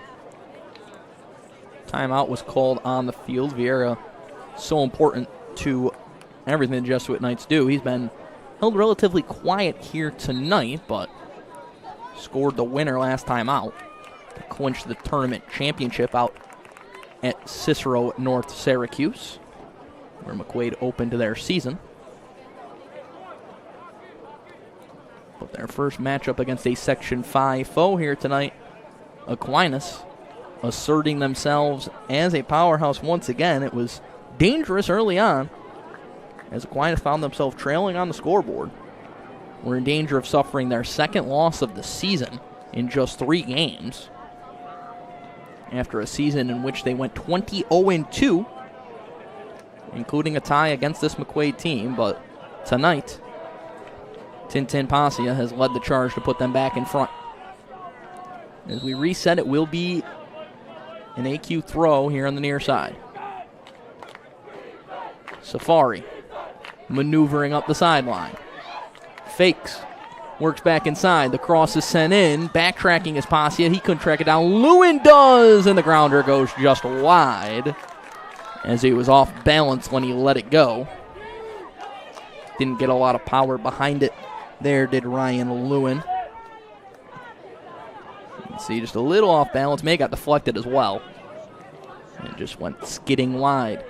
Timeout was called on the field. Vieira, so important to everything the Jesuit Knights do. He's been held relatively quiet here tonight, but scored the winner last time out to clinch the tournament championship out at Cicero North Syracuse, where McQuaid opened their season. But their first matchup against a Section 5 foe here tonight, Aquinas, asserting themselves as a powerhouse once again. It was dangerous early on as Aquinas found themselves trailing on the scoreboard. Were in danger of suffering their second loss of the season in just 3 games, after a season in which they went 20-0-2 including a tie against this McQuaid team, but tonight, Tintin Passia has led the charge to put them back in front. As we reset, it will be an AQ throw here on the near side. Safari maneuvering up the sideline. Fakes. Works back inside. The cross is sent in. Backtracking is Passia. He couldn't track it down. Lewin does, and the grounder goes just wide as he was off balance when he let it go. Didn't get a lot of power behind it. There did Ryan Lewin. See, just a little off balance. May have got deflected as well. And just went skidding wide.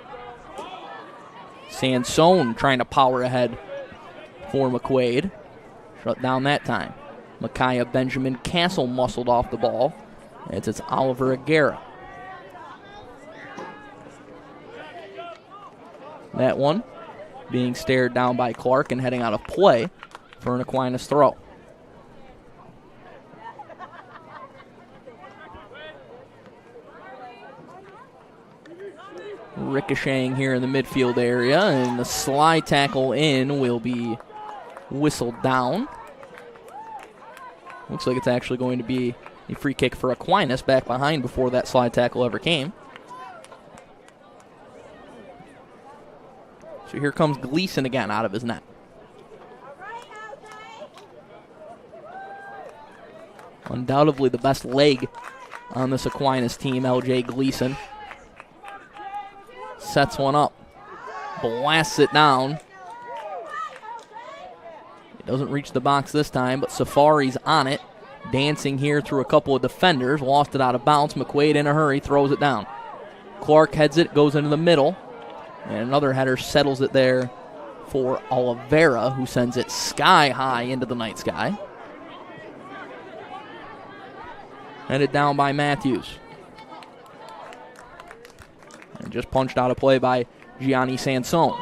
Sansone trying to power ahead for McQuaid. Shut down that time. Micaiah Benjamin Castle muscled off the ball. It's Oliver Aguirre. That one being stared down by Clark and heading out of play for an Aquinas throw. Ricocheting here in the midfield area, and the slide tackle in will be whistled down. Looks like it's actually going to be a free kick for Aquinas back behind before that slide tackle ever came. So here comes Gleason again out of his net. Undoubtedly the best leg on this Aquinas team, LJ Gleason. Sets one up. Blasts it down. It doesn't reach the box this time, but Safari's on it. Dancing here through a couple of defenders. Lost it out of bounds. McQuaid in a hurry throws it down. Clark heads it, goes into the middle. And another header settles it there for Oliveira, who sends it sky high into the night sky. Headed down by Matthews. And just punched out of play by Gianni Sansone.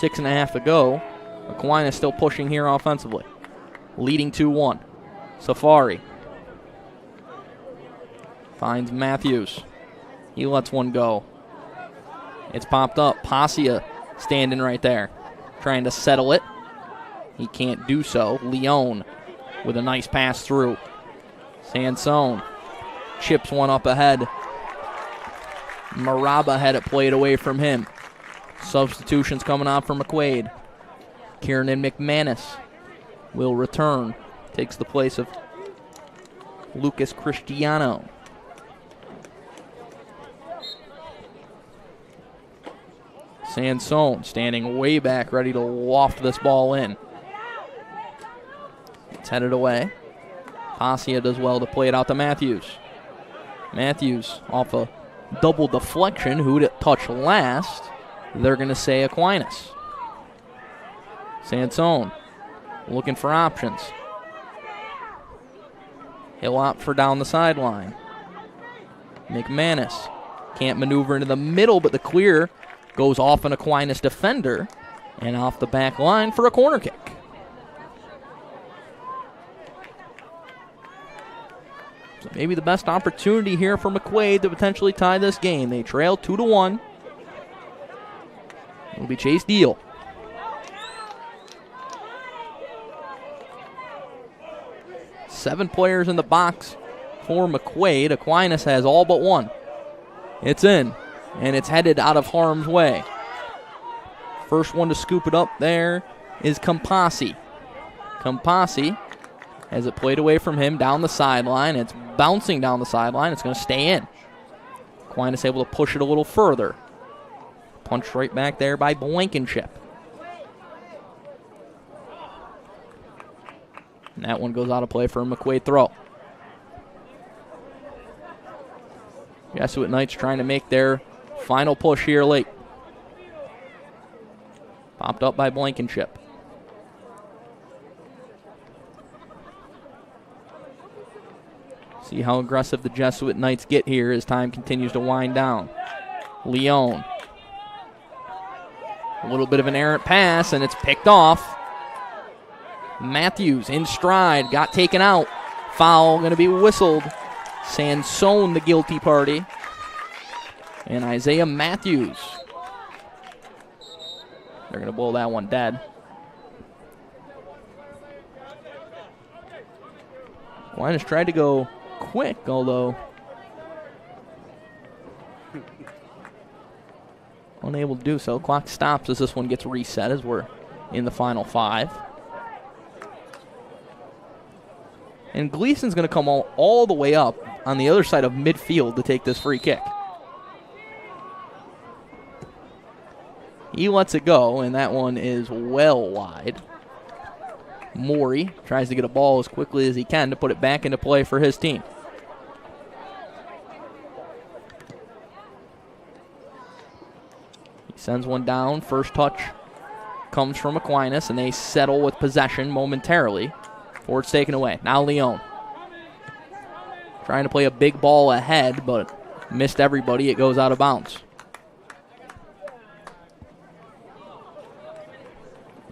6.5 to go. Aquinas still pushing here offensively. Leading 2-1. Safari finds Matthews. He lets one go. It's popped up. Passia standing right there, trying to settle it. He can't do so. Leone with a nice pass through. Sansone chips one up ahead. Maraba had it played away from him. Substitutions coming on for McQuaid. Kieran McManus will return. Takes the place of Lucas Cristiano. Sansone standing way back, ready to waft this ball in. It's headed away. Passia does well to play it out to Matthews. Matthews off a double deflection. Who'd it touch last? They're going to say Aquinas. Sansone looking for options. He'll opt for down the sideline. McManus can't maneuver into the middle, but the clear goes off an Aquinas defender and off the back line for a corner kick. So maybe the best opportunity here for McQuaid to potentially tie this game. They trail 2-1. It'll be Chase Deal. Seven players in the box for McQuaid. Aquinas has all but one. It's in, and it's headed out of harm's way. First one to scoop it up there is Campasi. Campasi has it played away from him down the sideline. It's bouncing down the sideline. It's going to stay in. Aquinas able to push it a little further. Punched right back there by Blankenship. And that one goes out of play for a McQuaid throw. Jesuit Knights trying to make their final push here late. Popped up by Blankenship. See how aggressive the Jesuit Knights get here as time continues to wind down. Leone. A little bit of an errant pass, and it's picked off. Matthews in stride, got taken out. Foul going to be whistled. Sansone the guilty party. And Isaiah Matthews They're going to blow that one dead. Aquinas tried to go quick, although unable to do so. Clock stops as this one gets reset as we're in the final 5. And Gleason's going to come all the way up on the other side of midfield to take this free kick. He lets it go, and that one is well wide. Maury tries to get a ball as quickly as he can to put it back into play for his team. He sends one down. First touch comes from Aquinas, and they settle with possession momentarily before it's taken away. Now Leon trying to play a big ball ahead, but missed everybody. It goes out of bounds.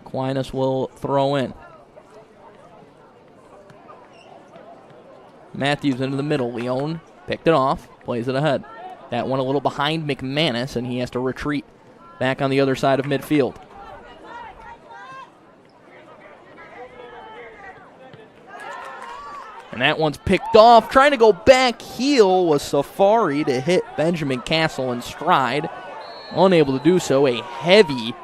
Aquinas will throw in. Matthews into the middle. Leon picked it off, plays it ahead. That one a little behind McManus, and he has to retreat back on the other side of midfield. And that one's picked off. Trying to go back heel was Safari to hit Benjamin Castle in stride. Unable to do so. A heavy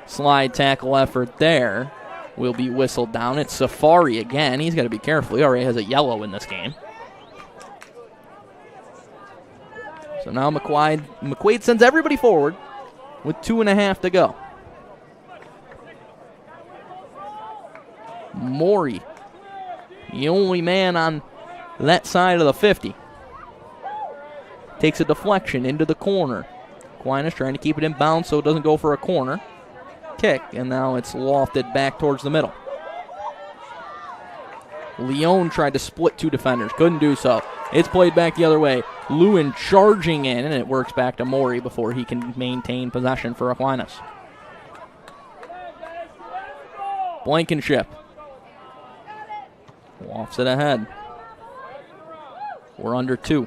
slide tackle effort there will be whistled down. It's Safari again. He's got to be careful. He already has a yellow in this game. So now McQuaid sends everybody forward with 2.5 to go. Maury, the only man on that side of the 50. Takes a deflection into the corner. Aquinas trying to keep it in bounds so it doesn't go for a corner kick, and now it's lofted back towards the middle. Leon tried to split 2 defenders, couldn't do so. It's played back the other way. Lewin charging in, and it works back to Maury before he can maintain possession for Aquinas. Blankenship wafts it ahead. We're under 2.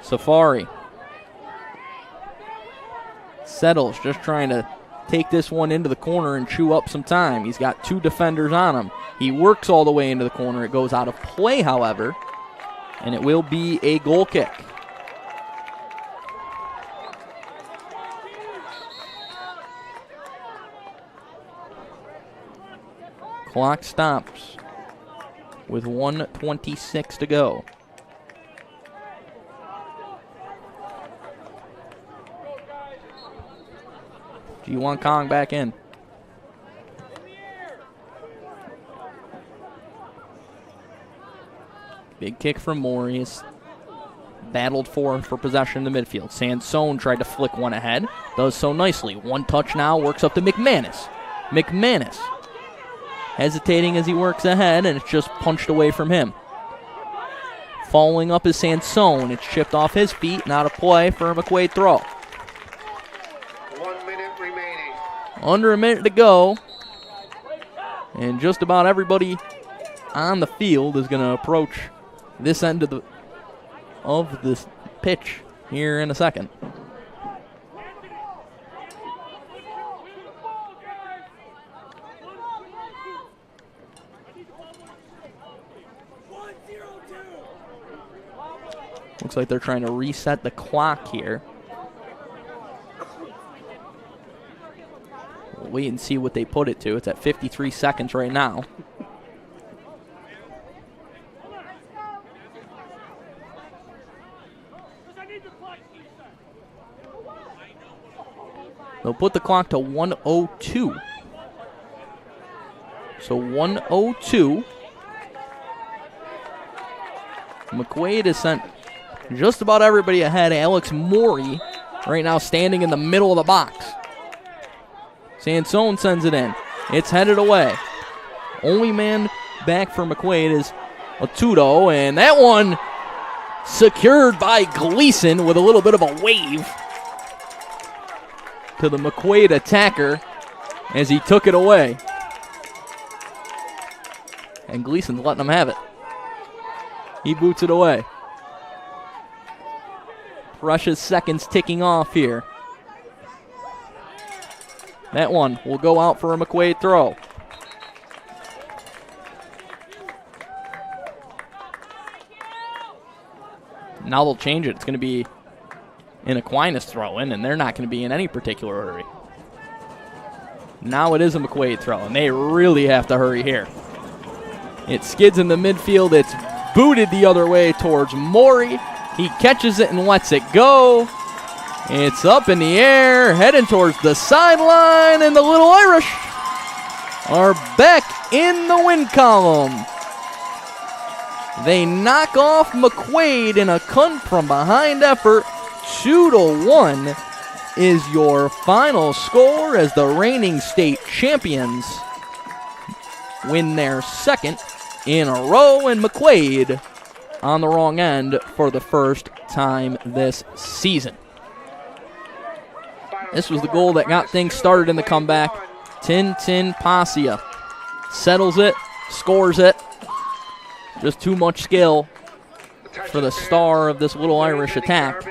Safari settles, just trying to take this one into the corner and chew up some time. He's got 2 defenders on him. He works all the way into the corner. It goes out of play, however, and it will be a goal kick. Clock stops with 1:26 to go. G1 Kong back in. Big kick from Morris. Battled for possession in the midfield. Sansone tried to flick one ahead. Does so nicely. One touch now, works up to McManus. McManus hesitating as he works ahead, and it's just punched away from him. Following up is Sansone. It's chipped off his feet and out of play for a McQuaid throw. 1 minute remaining. Under a minute to go. And just about everybody on the field is going to approach this end of this pitch here in a second. Looks like they're trying to reset the clock here. We'll wait and see what they put it to. It's at 53 seconds right now. They'll put the clock to 1:02. So 1:02. McQuaid has sent just about everybody ahead. Alex Maury right now standing in the middle of the box. Sansone sends it in. It's headed away. Only man back for McQuaid is Atudo, and that one secured by Gleason with a little bit of a wave to the McQuaid attacker as he took it away. And Gleason's letting him have it. He boots it away. Precious seconds ticking off here. That one will go out for a McQuaid throw. Now they'll change it. It's going to be an Aquinas throw-in, and they're not going to be in any particular hurry. Now it is a McQuaid throw, and they really have to hurry here. It skids in the midfield. It's booted the other way towards Morey. He catches it and lets it go. It's up in the air, heading towards the sideline, and the Little Irish are back in the win column. They knock off McQuaid in a come-from-behind effort. 2-1 is your final score as the reigning state champions win their second in a row, and McQuaid on the wrong end for the first time this season. This was the goal that got things started in the comeback. Tintin Pasia settles it, scores it. Just too much skill for the star of this Little Irish attack.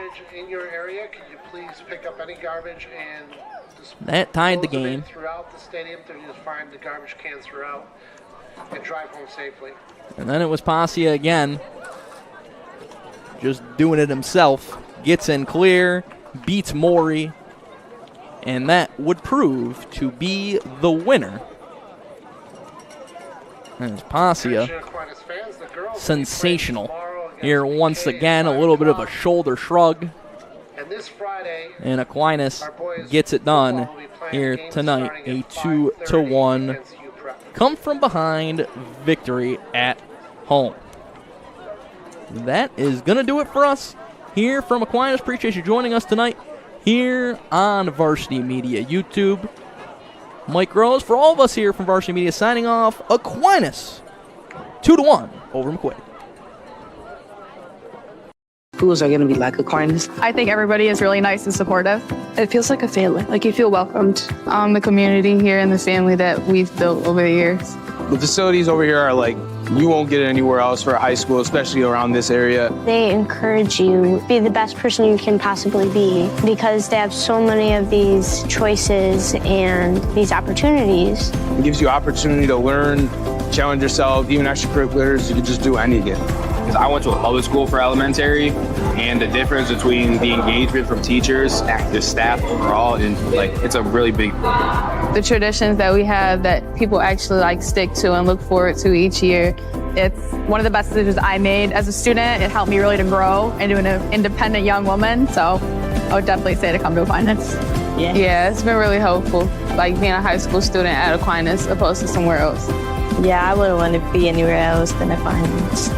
That tied the game. Throughout the stadium, to just find the garbage cans throughout and drive home safely. And then it was Pasia again, just doing it himself. Gets in clear, beats Morey, and that would prove to be the winner. And Pasia, sensational here once again. A little bit of a shoulder shrug. And Aquinas gets it done here tonight. A 2-1 come from behind victory at home. That is going to do it for us here from Aquinas. Appreciate you joining us tonight here on Varsity Media YouTube. Mike Rose, for all of us here from Varsity Media, signing off. Aquinas 2-1 over McQuaid. Schools are going to be like Aquinas. I think everybody is really nice and supportive. It feels like a family, like you feel welcomed. The community here and the family that we've built over the years. The facilities over here are like you won't get it anywhere else for a high school, especially around this area. They encourage you to be the best person you can possibly be because they have so many of these choices and these opportunities. It gives you opportunity to learn, challenge yourself, even extracurriculars. You can just do anything. Because I went to a public school for elementary, and the difference between the engagement from teachers, active staff overall, and it's a really big. The traditions that we have that people actually stick to and look forward to each year. It's one of the best decisions I made as a student. It helped me really to grow into an independent young woman. So I would definitely say to come to Aquinas. Yeah, it's been really helpful, being a high school student at Aquinas opposed to somewhere else. Yeah, I wouldn't want to be anywhere else than Aquinas.